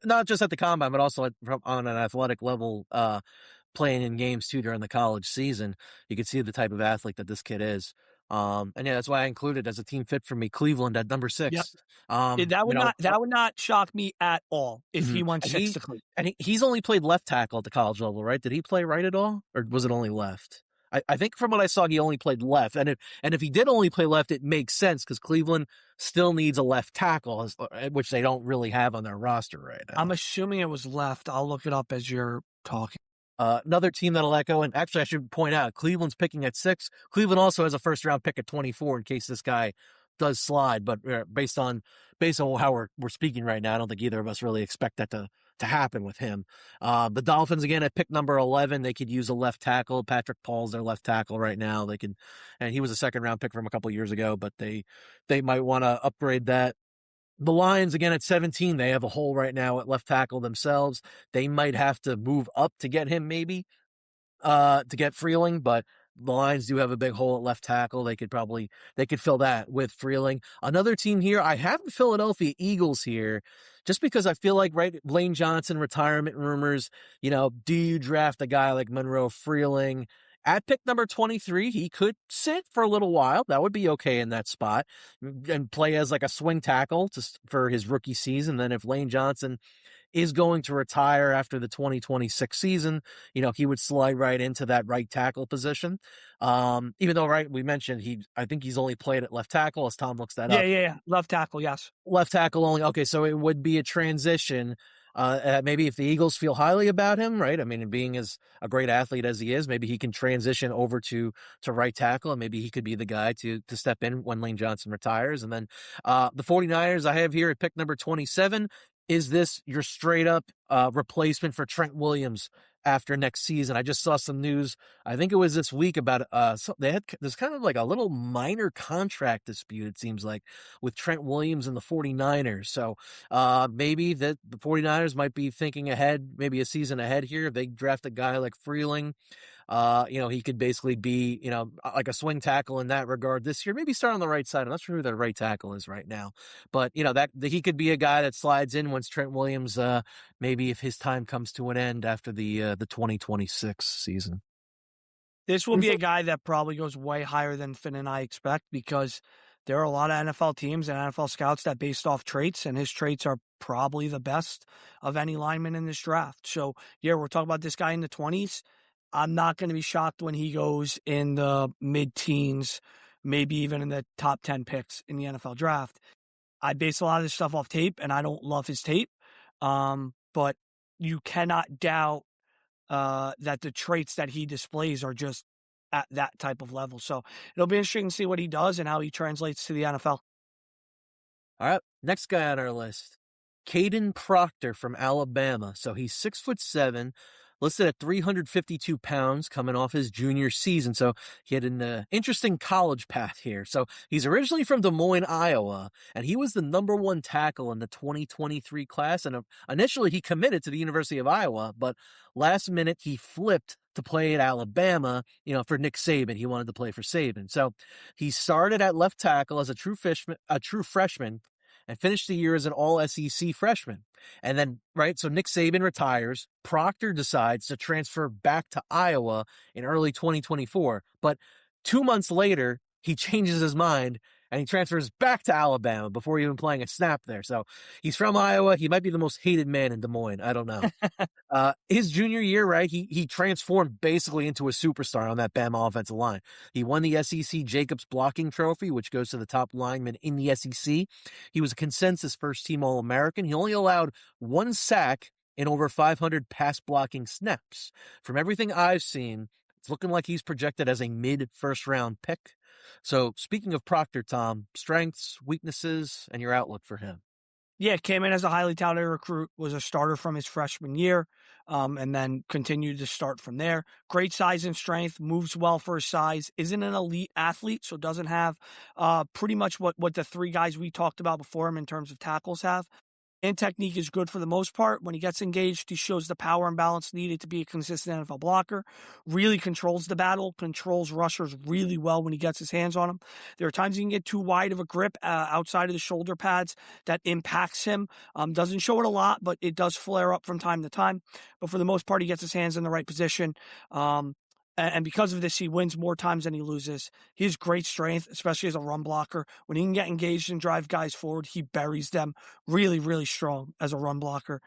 not just at the combine, but also on an athletic level, playing in games too during the college season, you could see the type of athlete that this kid is. And yeah, that's why I included as a team fit for me Cleveland at number 6.
Yep.
You know,
That would not shock me at all if he went
and
6 to Cleveland.
and he's only played left tackle at the college level, right? Did he play right at all, or was it only left? I think from what I saw, he only played left. And if he did only play left, it makes sense because Cleveland still needs a left tackle, which they don't really have on their roster right now.
I'm assuming it was left. I'll look it up as you're talking.
Another team that'll echo, and actually I should point out, Cleveland's picking at 6. Cleveland also has a first round pick at 24 in case this guy does slide. But based on how we're speaking right now, I don't think either of us really expect that to happen with him. The Dolphins again at pick number 11, they could use a left tackle. Patrick Paul's their left tackle right now. And he was a second round pick from a couple of years ago, but they might want to upgrade that. The Lions again at 17, they have a hole right now at left tackle themselves. They might have to move up to get him maybe, to get Freeling, but the Lions do have a big hole at left tackle. They could fill that with Freeling. Another team here, I have the Philadelphia Eagles here, just because I feel like, right, Lane Johnson retirement rumors, do you draft a guy like Monroe, Freeling? At pick number 23, he could sit for a little while. That would be okay in that spot and play as like a swing tackle for his rookie season. Then if Lane Johnson is going to retire after the 2026 season, he would slide right into that right tackle position. Even though, right, we mentioned I think he's only played at left tackle as Tom looks that up.
Yeah. Left tackle, yes.
Left tackle only. Okay, so it would be a transition. Maybe if the Eagles feel highly about him, right? I mean, being as a great athlete as he is, maybe he can transition over to right tackle, and maybe he could be the guy to step in when Lane Johnson retires. And then the 49ers I have here at pick number 27. Is this your straight up replacement for Trent Williams after next season. I just saw some news, I think it was this week, about there's kind of like a little minor contract dispute, it seems like, with Trent Williams and the 49ers. So maybe the 49ers might be thinking ahead, maybe a season ahead here. If they draft a guy like Freeling, he could basically be, like a swing tackle in that regard this year. Maybe start on the right side. I'm not sure who their right tackle is right now, but that he could be a guy that slides in once Trent Williams, maybe if his time comes to an end after the 2026 season.
This will be a guy that probably goes way higher than Finn and I expect, because there are a lot of NFL teams and NFL scouts that based off traits, and his traits are probably the best of any lineman in this draft. So, yeah, we're talking about this guy in the 20s. I'm not going to be shocked when he goes in the mid-teens, maybe even in the top 10 picks in the NFL draft. I base a lot of this stuff off tape, and I don't love his tape. But you cannot doubt that the traits that he displays are just at that type of level. So it'll be interesting to see what he does and how he translates to the NFL.
All right, next guy on our list, Caden Proctor from Alabama. So he's 6'7", listed at 352 pounds, coming off his junior season. So he had an interesting college path here. So he's originally from Des Moines, Iowa, and he was the #1 tackle in the 2023 class. And initially he committed to the University of Iowa, but last minute he flipped to play at Alabama, for Nick Saban. He wanted to play for Saban. So he started at left tackle as a true freshman, and finished the year as an all-SEC freshman. And then, so Nick Saban retires. Proctor decides to transfer back to Iowa in early 2024. But 2 months later, he changes his mind and he transfers back to Alabama before even playing a snap there. So he's from Iowa. He might be the most hated man in Des Moines. I don't know. His junior year, he transformed basically into a superstar on that Bama offensive line. He won the SEC Jacobs Blocking Trophy, which goes to the top lineman in the SEC. He was a consensus first-team All-American. He only allowed 1 sack in over 500 pass blocking snaps. From everything I've seen, it's looking like he's projected as a mid-first round pick. So speaking of Proctor, Tom, strengths, weaknesses, and your outlook for him.
Yeah, came in as a highly touted recruit, was a starter from his freshman year, and then continued to start from there. Great size and strength, moves well for his size, isn't an elite athlete, so doesn't have pretty much what the 3 guys we talked about before him in terms of tackles have. And technique is good for the most part. When he gets engaged, he shows the power and balance needed to be a consistent NFL blocker. Really controls the battle, controls rushers really well when he gets his hands on them. There are times he can get too wide of a grip outside of the shoulder pads that impacts him. Doesn't show it a lot, but it does flare up from time to time. But for the most part, he gets his hands in the right position. And because of this, he wins more times than he loses. He has great strength, especially as a run blocker. When he can get engaged and drive guys forward, he buries them really, really strong as a run blocker.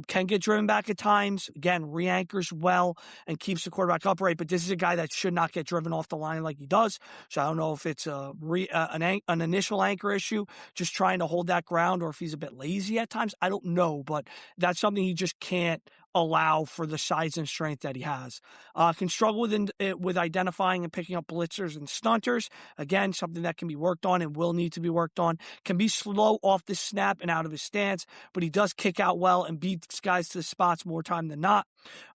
Can get driven back at times. Again, re-anchors well and keeps the quarterback upright. But this is a guy that should not get driven off the line like he does. So I don't know if it's an initial anchor issue, just trying to hold that ground, or if he's a bit lazy at times. I don't know, but that's something he just can't allow for the size and strength that he has. Can struggle with identifying and picking up blitzers and stunters. Again, something that can be worked on and will need to be worked on. Can be slow off the snap and out of his stance, but he does kick out well and beats guys to the spots more time than not.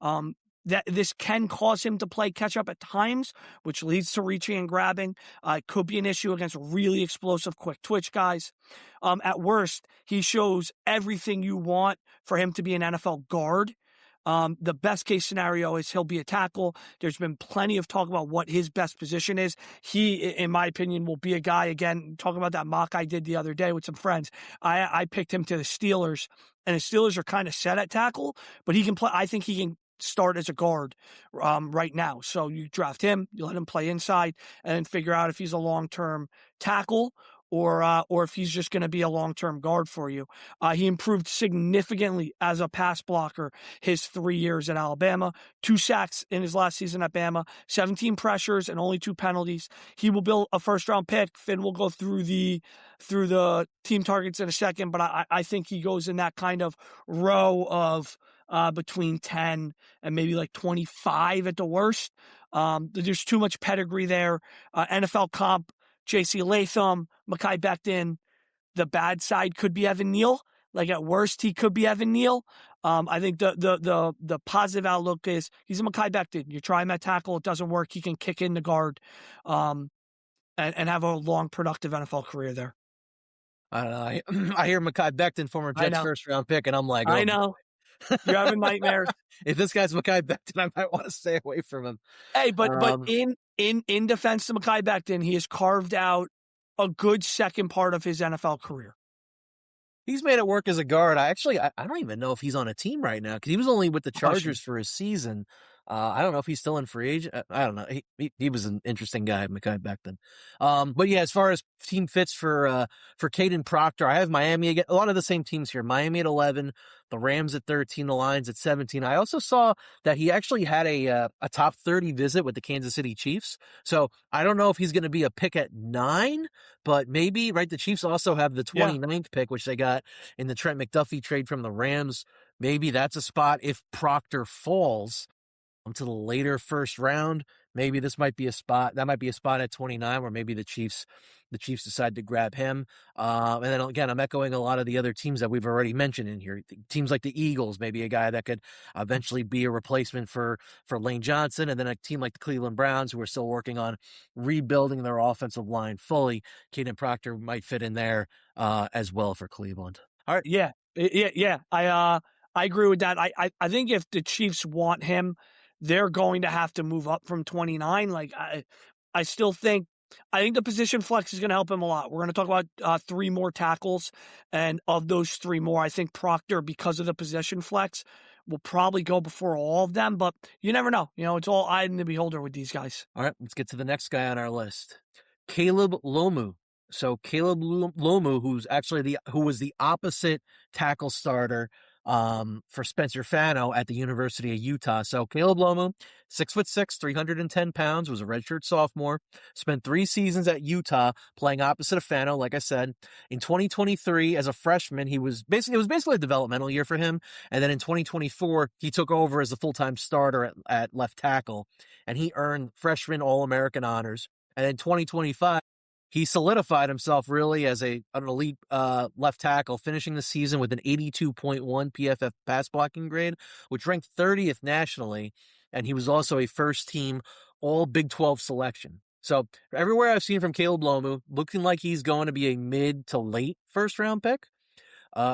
That this can cause him to play catch up at times, which leads to reaching and grabbing. It could be an issue against really explosive, quick twitch guys. At worst, he shows everything you want for him to be an NFL guard. The best case scenario is he'll be a tackle. There's been plenty of talk about what his best position is. He, in my opinion, will be a guy, again, talking about that mock I did the other day with some friends. I picked him to the Steelers, and the Steelers are kind of set at tackle, but he can play. I think he can start as a guard right now. So you draft him, you let him play inside, and then figure out if he's a long-term tackle or if he's just going to be a long-term guard for you. He improved significantly as a pass blocker his 3 years at Alabama. 2 sacks in his last season at Bama, 17 pressures and only 2 penalties. He will build a first-round pick. Finn will go through the team targets in a second, but I think he goes in that kind of row of between 10 and maybe like 25 at the worst. There's too much pedigree there. NFL comp, J.C. Latham, Mekhi Becton. The bad side could be Evan Neal. Like at worst, he could be Evan Neal. I think the positive outlook is he's a Mekhi Becton. You try him at tackle, it doesn't work. He can kick in the guard, and have a long, productive NFL career there.
I don't know. I hear Mekhi Becton, former
I
Jets
know.
first round pick, and I'm like,
I
oh
know.
boy.
You're having nightmares.
If this guy's Mekhi Becton, I might want to stay away from him.
Hey, but
Um,
in defense to Mekhi Becton, he has carved out a good second part of his NFL career.
He's made it work as a guard. I don't even know if he's on a team right now because he was only with the
Question.
Chargers for a season. I don't know if he's still in free agent. I don't know. He was an interesting guy, Mekhi Becton. But yeah, as far as team fits for Caden Proctor, I have Miami again. A lot of the same teams here. Miami at 11, the Rams at 13, the Lions at 17. I also saw that he actually had a top 30 visit with the Kansas City Chiefs. So I don't know if he's going to be a pick at 9, but maybe, right? The Chiefs also have the
Yeah.
29th pick, which they got in the Trent McDuffie trade from the Rams. Maybe that's a spot if Proctor falls to the later first round. Maybe this might be a spot. That might be a spot at 29 where maybe the Chiefs decide to grab him. And then again, I'm echoing a lot of the other teams that we've already mentioned in here. Teams like the Eagles, maybe a guy that could eventually be a replacement for Lane Johnson. And then a team like the Cleveland Browns, who are still working on rebuilding their offensive line fully. Caden Proctor might fit in there as well for Cleveland. All right.
Yeah. Yeah. I agree with that. I think if the Chiefs want him, they're going to have to move up from 29. Like I still think, I think the position flex is going to help him a lot. We're going to talk about 3 more tackles, and of those 3 more, I think Proctor, because of the position flex, will probably go before all of them. But you never know. It's all eye in the beholder with these guys.
All right, let's get to the next guy on our list. Caleb Lomu. So Caleb Lomu, who was the opposite tackle starter for Spencer Fano at the University of Utah. So Caleb Lomu, 6'6", 310 pounds, was a redshirt sophomore, spent 3 seasons at Utah playing opposite of Fano, like I said. In 2023, as a freshman, it was basically a developmental year for him. And then in 2024, he took over as a full-time starter at left tackle, and he earned freshman All-American honors. And in 2025, he solidified himself really as an elite left tackle, finishing the season with an 82.1 PFF pass blocking grade, which ranked 30th nationally. And he was also a first-team All Big 12 selection. So everywhere I've seen from Caleb Lomu, looking like he's going to be a mid to late first-round pick.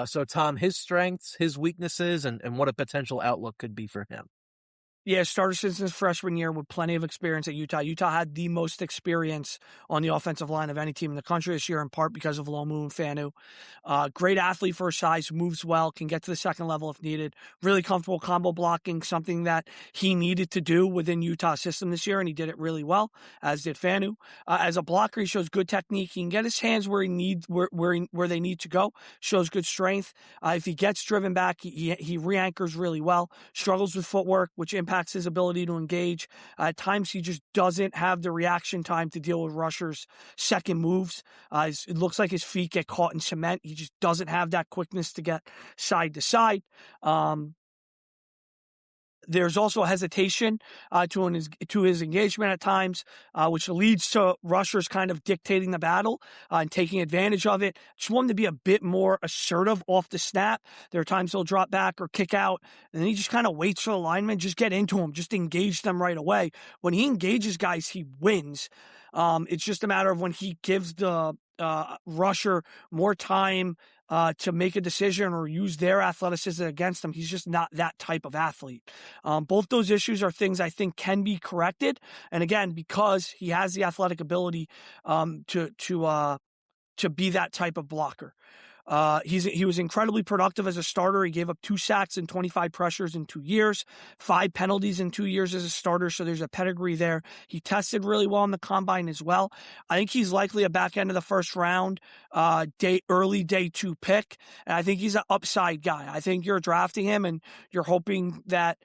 So Tom, his strengths, his weaknesses, and what a potential outlook could be for him.
Yeah, started since his freshman year with plenty of experience at Utah. Utah had the most experience on the offensive line of any team in the country this year, in part because of Lomu and Fanu. Great athlete for his size, moves well, can get to the second level if needed. Really comfortable combo blocking, something that he needed to do within Utah's system this year, and he did it really well, as did Fanu. As a blocker, he shows good technique. He can get his hands where they need to go. Shows good strength. If he gets driven back, he re-anchors really well. Struggles with footwork, which impacts his ability to engage. At times, he just doesn't have the reaction time to deal with rushers' second moves. It looks like his feet get caught in cement. He just doesn't have that quickness to get side to side. There's also hesitation to his engagement at times, which leads to rushers kind of dictating the battle and taking advantage of it. Just want him to be a bit more assertive off the snap. There are times he'll drop back or kick out, and then he just kind of waits for the lineman, just get into him, just engage them right away. When he engages guys, he wins. It's just a matter of when he gives the rusher more time to make a decision or use their athleticism against them. He's just not that type of athlete. Both those issues are things I think can be corrected. And again, because he has the athletic ability to be that type of blocker. He was incredibly productive as a starter. He gave up 2 sacks and 25 pressures in 2 years, 5 penalties in 2 years as a starter. So there's a pedigree there. He tested really well in the combine as well. I think he's likely a back end of the first round, early day 2 pick. And I think he's an upside guy. I think you're drafting him and you're hoping that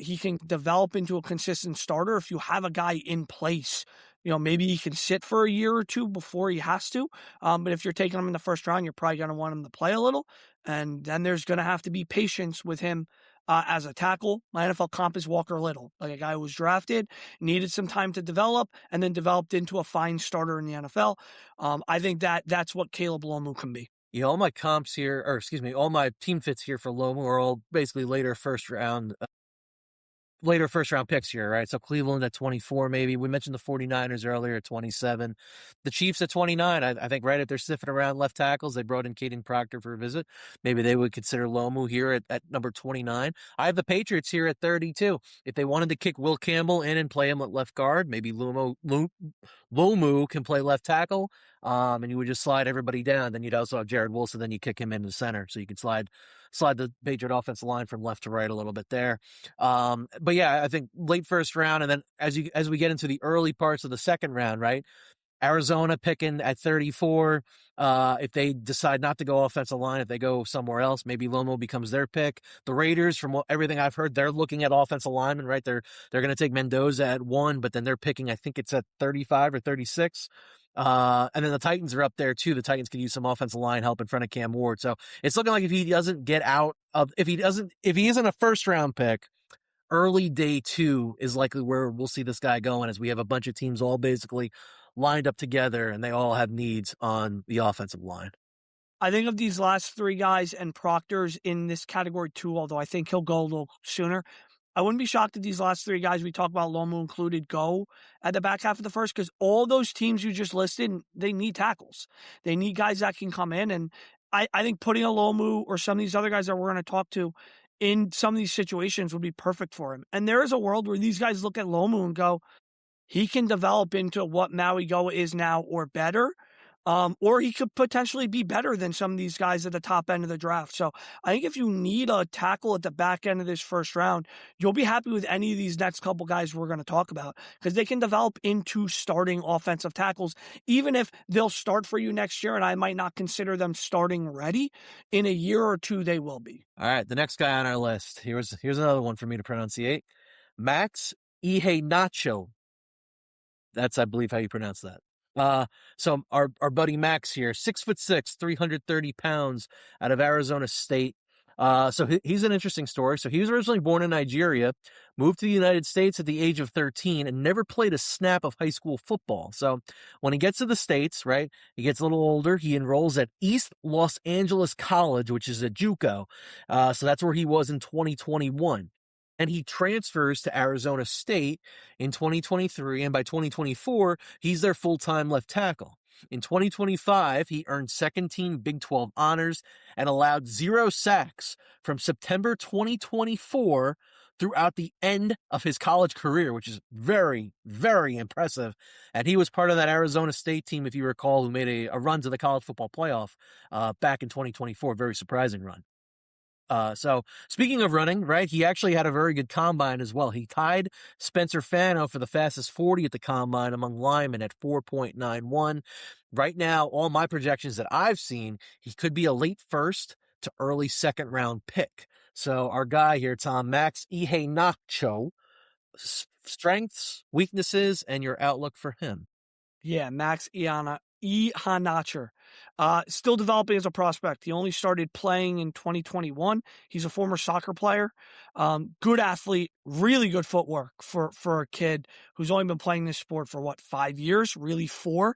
he can develop into a consistent starter. If you have a guy in place, maybe he can sit for a year or 2 before he has to. But if you're taking him in the first round, you're probably going to want him to play a little. And then there's going to have to be patience with him as a tackle. My NFL comp is Walker Little, like a guy who was drafted, needed some time to develop, and then developed into a fine starter in the NFL. I think that's what Caleb Lomu can be.
Yeah, all my comps here, or excuse me, all my team fits here for Lomu are all basically later first round picks here, right? So Cleveland at 24, maybe. We mentioned the 49ers earlier at 27. The Chiefs at 29. I think right if they're sniffing around left tackles, they brought in Caden Proctor for a visit. Maybe they would consider Lomu here at number 29. I have the Patriots here at 32. If they wanted to kick Will Campbell in and play him at left guard, maybe Lomu can play left tackle. And you would just slide everybody down. Then you'd also have Jared Wilson. Then you kick him into the center, so you could slide the Patriot offensive line from left to right a little bit there. But yeah, I think late first round, and then as we get into the early parts of the second round, right? Arizona picking at 34. If they decide not to go offensive line, if they go somewhere else, maybe Lomo becomes their pick. The Raiders, from everything I've heard, they're looking at offensive linemen, right? They're going to take Mendoza at 1, but then they're picking, I think it's at 35 or 36. And then the Titans are up there too. The Titans could use some offensive line help in front of Cam Ward. So it's looking like if he isn't a first round pick, early day 2 is likely where we'll see this guy going, as we have a bunch of teams all basically lined up together and they all have needs on the offensive line.
I think of these last 3 guys and Proctor's in this category too, although I think he'll go a little sooner. I wouldn't be shocked if these last 3 guys we talk about, Lomu included, go at the back half of the first, because all those teams you just listed, they need tackles. They need guys that can come in. And I think putting a Lomu or some of these other guys that we're going to talk to in some of these situations would be perfect for him. And there is a world where these guys look at Lomu and go, he can develop into what Mauigoa is now or better. Or he could potentially be better than some of these guys at the top end of the draft. So I think if you need a tackle at the back end of this first round, you'll be happy with any of these next couple guys we're going to talk about, because they can develop into starting offensive tackles, even if they'll start for you next year. And I might not consider them starting ready. In a year or 2, they will be.
All right. The next guy on our list. Here's another one for me to pronunciate. Max Iheanacho. That's, I believe, how you pronounce that. So our buddy Max here, 6'6", 330 pounds, out of Arizona State. So he's an interesting story. So he was originally born in Nigeria, moved to the United States at the age of 13, and never played a snap of high school football. So when he gets to the States, right, he gets a little older. He enrolls at East Los Angeles College, which is a JUCO. So that's where he was in 2021. And he transfers to Arizona State in 2023, and by 2024, he's their full-time left tackle. In 2025, he earned second-team Big 12 honors and allowed 0 sacks from September 2024 throughout the end of his college career, which is very, very impressive. And he was part of that Arizona State team, if you recall, who made a run to the college football playoff back in 2024. Very surprising run. So speaking of running, right, he actually had a very good combine as well. He tied Spencer Fano for the fastest 40 at the combine among linemen at 4.91. Right now, all my projections that I've seen, he could be a late first to early second round pick. So our guy here, Tom, Max Iheanacho, strengths, weaknesses, and your outlook for him.
Yeah, Max Iheanacho. Still developing as a prospect. He only started playing in 2021. He's a former soccer player. Good athlete, really good footwork for a kid who's only been playing this sport for 5 years, really 4.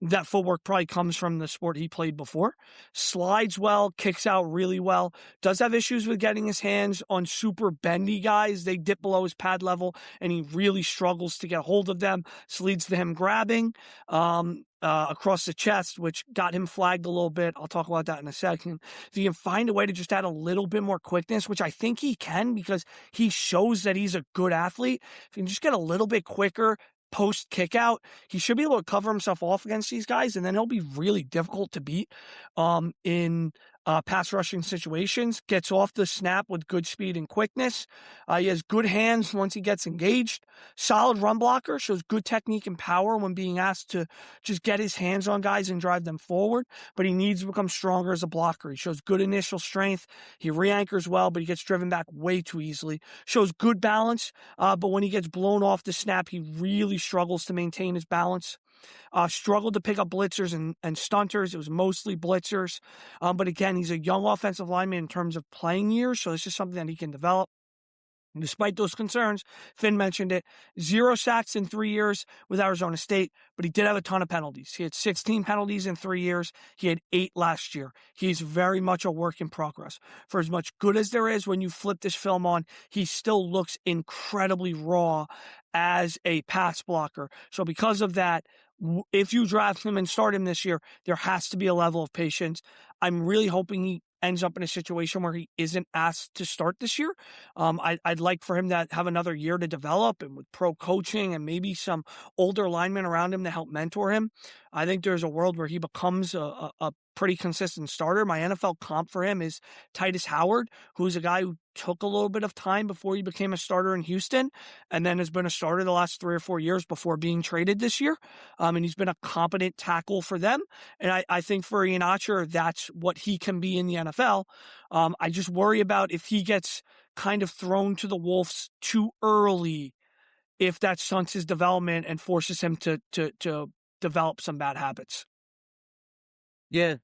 That footwork probably comes from the sport he played before. Slides well, kicks out really well. Does have issues with getting his hands on super bendy guys. They dip below his pad level, and he really struggles to get hold of them. This leads to him grabbing across the chest, which got him flagged a little bit. I'll talk about that in a second. If he can find a way to just add a little bit more quickness, which I think he can, because he shows that he's a good athlete. If he can just get a little bit quicker, post kick out, he should be able to cover himself off against these guys, and then he'll be really difficult to beat in pass rushing situations. Gets off the snap with good speed and quickness. He has good hands once he gets engaged. Solid run blocker, shows good technique and power when being asked to just get his hands on guys and drive them forward, but he needs to become stronger as a blocker. He shows good initial strength. He re-anchors well, but he gets driven back way too easily. Shows good balance, but when he gets blown off the snap, he really struggles to maintain his balance. Struggled to pick up blitzers and stunters. It was mostly blitzers. But again, he's a young offensive lineman in terms of playing years, so this is something that he can develop. Despite those concerns, Finn mentioned it, 0 sacks in 3 years with Arizona State, but he did have a ton of penalties. He had 16 penalties in 3 years. He had 8 last year. He's very much a work in progress. For as much good as there is when you flip this film on, he still looks incredibly raw as a pass blocker. So because of that, if you draft him and start him this year, there has to be a level of patience. I'm really hoping he ends up in a situation where he isn't asked to start this year. I'd like for him to have another year to develop, and with pro coaching and maybe some older linemen around him to help mentor him, I think there's a world where he becomes a pretty consistent starter. My NFL comp for him is Titus Howard, who's a guy who took a little bit of time before he became a starter in Houston, and then has been a starter the last 3 or 4 years before being traded this year. And he's been a competent tackle for them. And I think for Ian Archer, that's what he can be in the NFL. I just worry about if he gets kind of thrown to the wolves too early, if that stunts his development and forces him to develop some bad habits.
Yeah,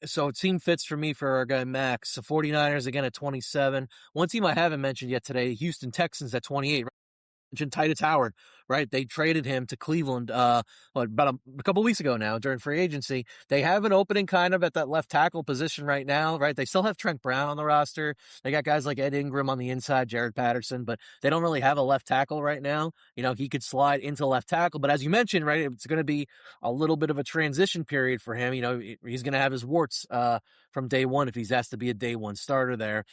so team fits for me for our guy Max. The 49ers again at 27. One team I haven't mentioned yet today, Houston Texans at 28. Mentioned Titus Howard, right? They traded him to Cleveland about a couple weeks ago now during free agency. They have an opening kind of at that left tackle position right now, right? They still have Trent Brown on the roster. They got guys like Ed Ingram on the inside, Jared Patterson, but they don't really have a left tackle right now. You know, he could slide into left tackle, but as you mentioned, right, it's going to be a little bit of a transition period for him. You know, he's going to have his warts from day one if he's asked to be a day one starter there.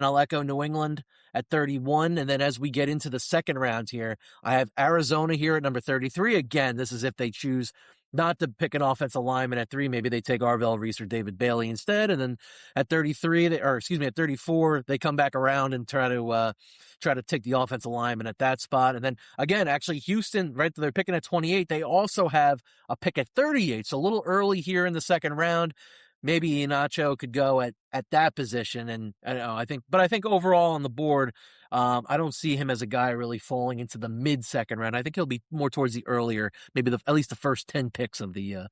And I'll echo New England at 31. And then as we get into the second round here, I have Arizona here at number 33. Again, this is if they choose not to pick an offensive lineman at 3. Maybe they take Arvell Reese or David Bailey instead. And then at 33, at 34, they come back around and try to take the offensive lineman at that spot. And then again, actually Houston, right, they're picking at 28. They also have a pick at 38. So a little early here in the second round. Maybe Inacho could go at that position. And I don't know, I think overall on the board, I don't see him as a guy really falling into the mid-second round. I think he'll be more towards the earlier, maybe at least the first 10 picks of the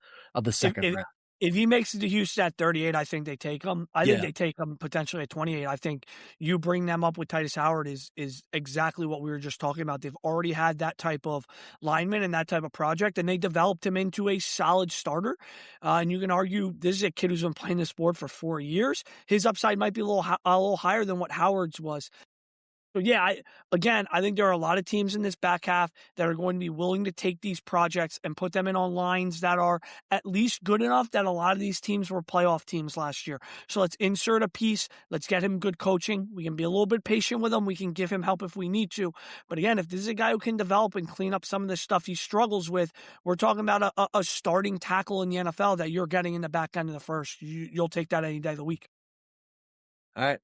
second round.
If he makes it to Houston at 38, I think they take him. I think
Yeah.
they take him potentially at 28. I think you bring them up with Titus Howard is exactly what we were just talking about. They've already had that type of lineman and that type of project, and they developed him into a solid starter. And you can argue this is a kid who's been playing this sport for 4 years. His upside might be a little higher than what Howard's was. So yeah, I think there are a lot of teams in this back half that are going to be willing to take these projects and put them in on lines that are at least good enough that a lot of these teams were playoff teams last year. So let's insert a piece. Let's get him good coaching. We can be a little bit patient with him. We can give him help if we need to. But again, if this is a guy who can develop and clean up some of the stuff he struggles with, we're talking about a starting tackle in the NFL that you're getting in the back end of the first. You'll take that any day of the week.
All right.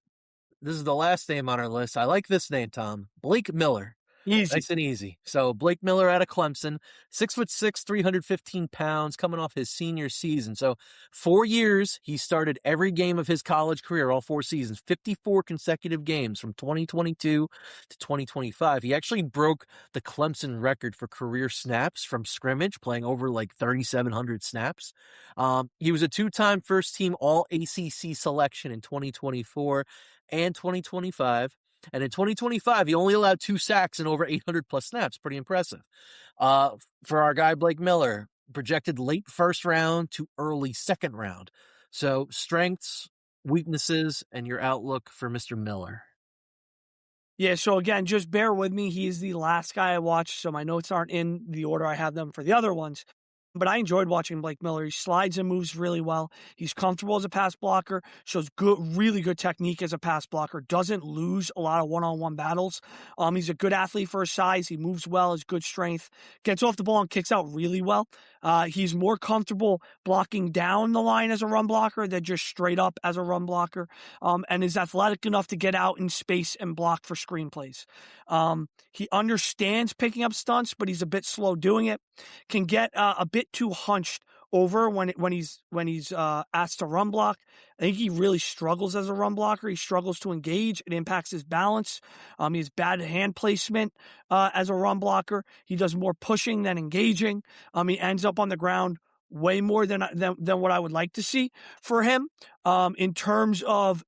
This is the last name on our list. I like this name, Tom. Blake Miller.
Easy.
Nice and easy. So Blake Miller out of Clemson, 6'6", 315 pounds, coming off his senior season. So 4 years, he started every game of his college career, all 4 seasons, 54 consecutive games from 2022 to 2025. He actually broke the Clemson record for career snaps from scrimmage, playing over like 3,700 snaps. He was a 2-time first-team All-ACC selection in 2024 and 2025. And in 2025, he only allowed 2 sacks and over 800 plus snaps. Pretty impressive. For our guy, Blake Miller, projected late first round to early second round. So strengths, weaknesses, and your outlook for Mr. Miller.
Yeah, so again, just bear with me. He is the last guy I watched, so my notes aren't in the order I have them for the other ones. But I enjoyed watching Blake Miller. He slides and moves really well. He's comfortable as a pass blocker, shows really good technique as a pass blocker, doesn't lose a lot of one-on-one battles. He's a good athlete for his size. He moves well, has good strength, gets off the ball and kicks out really well. He's more comfortable blocking down the line as a run blocker than just straight up as a run blocker, and is athletic enough to get out in space and block for screenplays. He understands picking up stunts, but he's a bit slow doing it. Can get a bit too hunched over when he's asked to run block. I think he really struggles as a run blocker. He struggles to engage. It impacts his balance. He has bad hand placement as a run blocker. He does more pushing than engaging. He ends up on the ground way more than what I would like to see for him. In terms of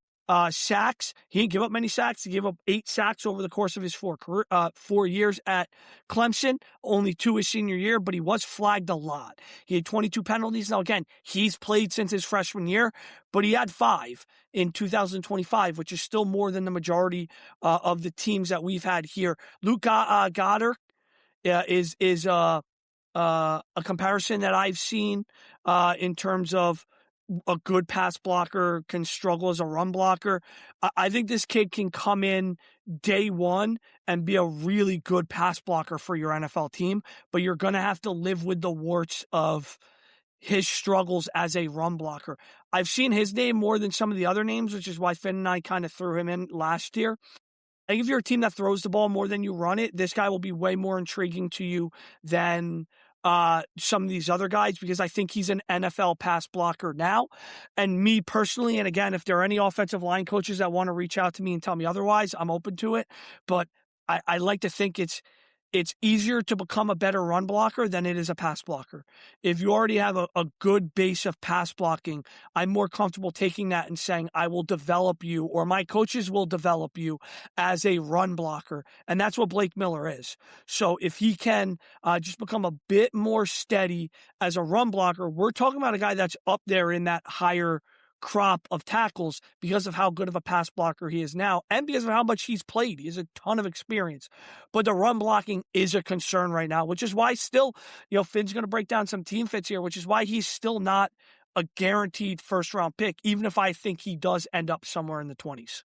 Sacks. He didn't give up many sacks. He gave up 8 sacks over the course of his 4 years at Clemson, only 2 his senior year, but he was flagged a lot. He had 22 penalties. Now, again, he's played since his freshman year, but he had 5 in 2025, which is still more than the majority of the teams that we've had here. Luke Goddard is a comparison that I've seen in terms of a good pass blocker can struggle as a run blocker. I think this kid can come in day one and be a really good pass blocker for your NFL team, but you're going to have to live with the warts of his struggles as a run blocker. I've seen his name more than some of the other names, which is why Finn and I kind of threw him in last year. I think if you're a team that throws the ball more than you run it, this guy will be way more intriguing to you than some of these other guys, because I think he's an NFL pass blocker now. And me personally, and again, if there are any offensive line coaches that want to reach out to me and tell me otherwise, I'm open to it. But I like to think it's easier to become a better run blocker than it is a pass blocker. If you already have a good base of pass blocking, I'm more comfortable taking that and saying, I will develop you, or my coaches will develop you as a run blocker. And that's what Blake Miller is. So if he can just become a bit more steady as a run blocker, we're talking about a guy that's up there in that higher crop of tackles because of how good of a pass blocker he is now and because of how much he's played. He has a ton of experience, but the run blocking is a concern right now, which is why still, Finn's going to break down some team fits here, which is why he's still not a guaranteed first round pick, even if I think he does end up somewhere in the 20s.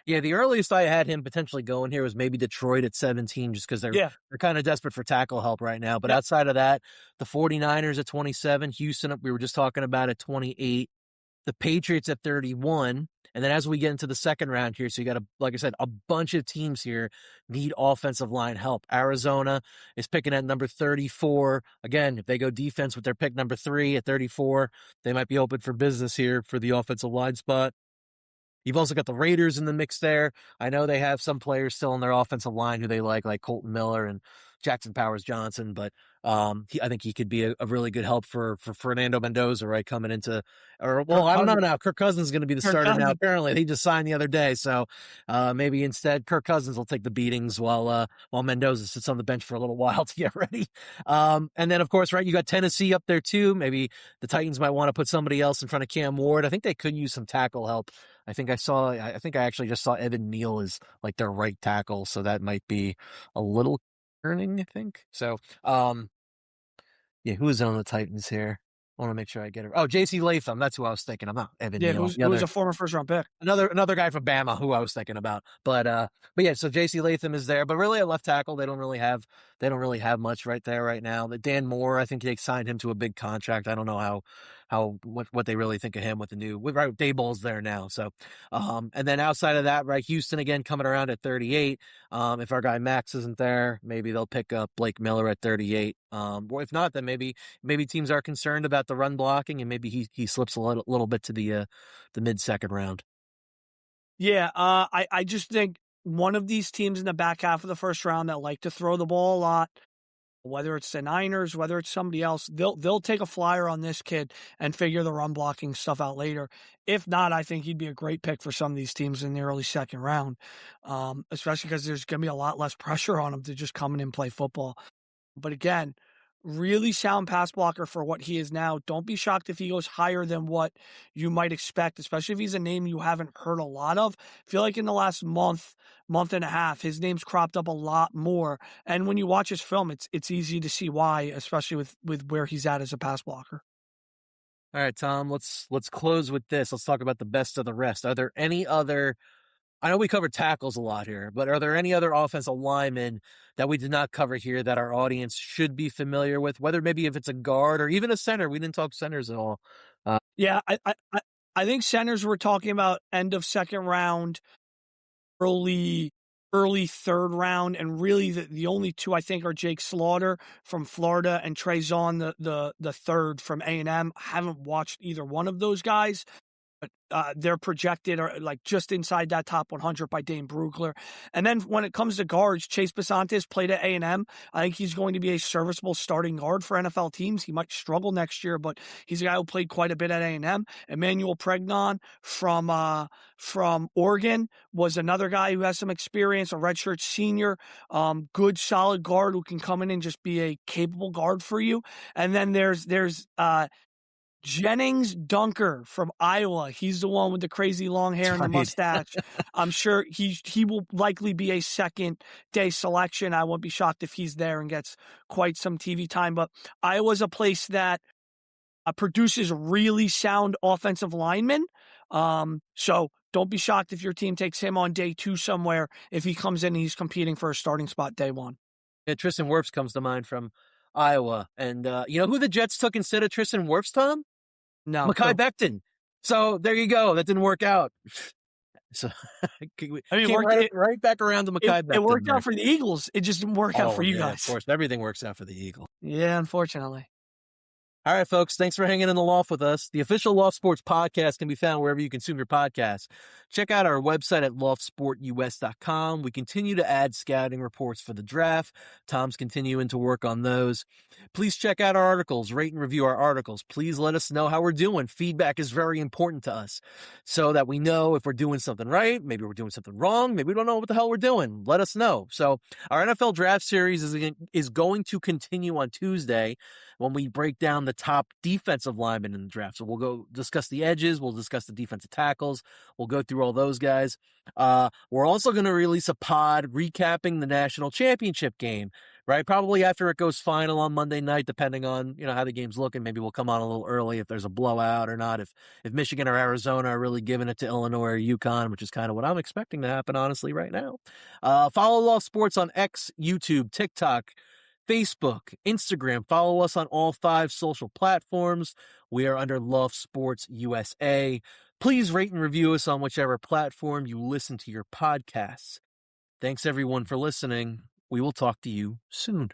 Yeah, the earliest I had him potentially going here was maybe Detroit at 17, just because they're kind of desperate for tackle help right now. But outside of that, the 49ers at 27, Houston, we were just talking about, at 28, the Patriots at 31. And then as we get into the second round here, so you got, like I said, a bunch of teams here need offensive line help. Arizona is picking at number 34. Again, if they go defense with their pick number 3 at 34, they might be open for business here for the offensive line spot. You've also got the Raiders in the mix there. I know they have some players still in their offensive line who they like Colton Miller and Jackson Powers Johnson, but I think he could be a really good help for Fernando Mendoza, right? Coming into, I don't know now. Kirk Cousins is going to be the starter now. Apparently, he just signed the other day, so maybe instead Kirk Cousins will take the beatings while Mendoza sits on the bench for a little while to get ready. And then, of course, right, you got Tennessee up there too. Maybe the Titans might want to put somebody else in front of Cam Ward. I think they could use some tackle help. I think I actually just saw Evan Neal is like their right tackle, so that might be a little earning, I think. So, who is on the Titans here? I want to make sure I get it. Oh, J.C. Latham. That's who I was thinking. I'm not Evan Neal.
Who was a former first round pick.
Another guy from Bama who I was thinking about. But yeah, so J.C. Latham is there. But really a left tackle, they don't really have much right there right now. The Dan Moore, I think they signed him to a big contract. I don't know what they really think of him with the new, right, Dayball's there now. So and then outside of that, right, Houston again coming around at 38. If our guy Max isn't there, maybe they'll pick up Blake Miller at 38. Or if not, then maybe teams are concerned about the run blocking, and maybe he slips a little bit to the mid-second round.
Yeah, I just think one of these teams in the back half of the first round that like to throw the ball a lot, whether it's the Niners, whether it's somebody else, they'll take a flyer on this kid and figure the run blocking stuff out later. If not, I think he'd be a great pick for some of these teams in the early second round, especially because there's going to be a lot less pressure on him to just come in and play football. But again, really sound pass blocker for what he is now. Don't be shocked if he goes higher than what you might expect, especially if he's a name you haven't heard a lot of. I feel like in the last month and a half, his name's cropped up a lot more. And when you watch his film, it's easy to see why, especially with where he's at as a pass blocker.
All right, Tom, let's close with this. Let's talk about the best of the rest. Are there any other, I know we covered tackles a lot here, but are there any other offensive linemen that we did not cover here that our audience should be familiar with, whether maybe if it's a guard or even a center? We didn't talk centers at all.
Yeah, I think centers we're talking about end of second round, early third round, and really the only two I think are Jake Slaughter from Florida and Trey Zahn, the third from A&M. I haven't watched either one of those guys. They're projected or like just inside that top 100 by Dane Brugler. And then when it comes to guards, Chase Basantes played at A&M. I think he's going to be a serviceable starting guard for NFL teams. He might struggle next year, but he's a guy who played quite a bit at A&M. Emmanuel Pregnon from Oregon was another guy who has some experience, a redshirt senior, good solid guard who can come in and just be a capable guard for you. And then there's Jennings Dunker from Iowa. He's the one with the crazy long hair and the mustache. I'm sure he will likely be a second day selection. I won't be shocked if he's there and gets quite some TV time. But Iowa's a place that produces really sound offensive linemen. So don't be shocked if your team takes him on day 2 somewhere if he comes in and he's competing for a starting spot day 1.
Yeah, Tristan Wirfs comes to mind from Iowa. And you know who the Jets took instead of Tristan Wirfs, Tom?
No.
Mekhi Becton. So there you go. That didn't work out. So right back around to Mekhi Becton.
It worked out for the Eagles. It just didn't work out for you guys.
Of course, everything works out for the Eagles.
Yeah, unfortunately.
All right, folks, thanks for hanging in the Loft with us. The official Loft Sports podcast can be found wherever you consume your podcasts. Check out our website at loftsportus.com. We continue to add scouting reports for the draft. Tom's continuing to work on those. Please check out our articles, rate and review our articles. Please let us know how we're doing. Feedback is very important to us so that we know if we're doing something right, maybe we're doing something wrong, maybe we don't know what the hell we're doing. Let us know. So our NFL draft series is going to continue on Tuesday when we break down the top defensive linemen in the draft. So we'll go discuss the edges. We'll discuss the defensive tackles. We'll go through all those guys. We're also going to release a pod recapping the national championship game, right? Probably after it goes final on Monday night, depending on, how the game's looking. Maybe we'll come on a little early if there's a blowout or not. If Michigan or Arizona are really giving it to Illinois or UConn, which is kind of what I'm expecting to happen, honestly, right now. Follow Loft Sports on X, YouTube, TikTok, Facebook, Instagram. Follow us on all 5 social platforms. We are under Loft Sports USA. Please rate and review us on whichever platform you listen to your podcasts. Thanks, everyone, for listening. We will talk to you soon.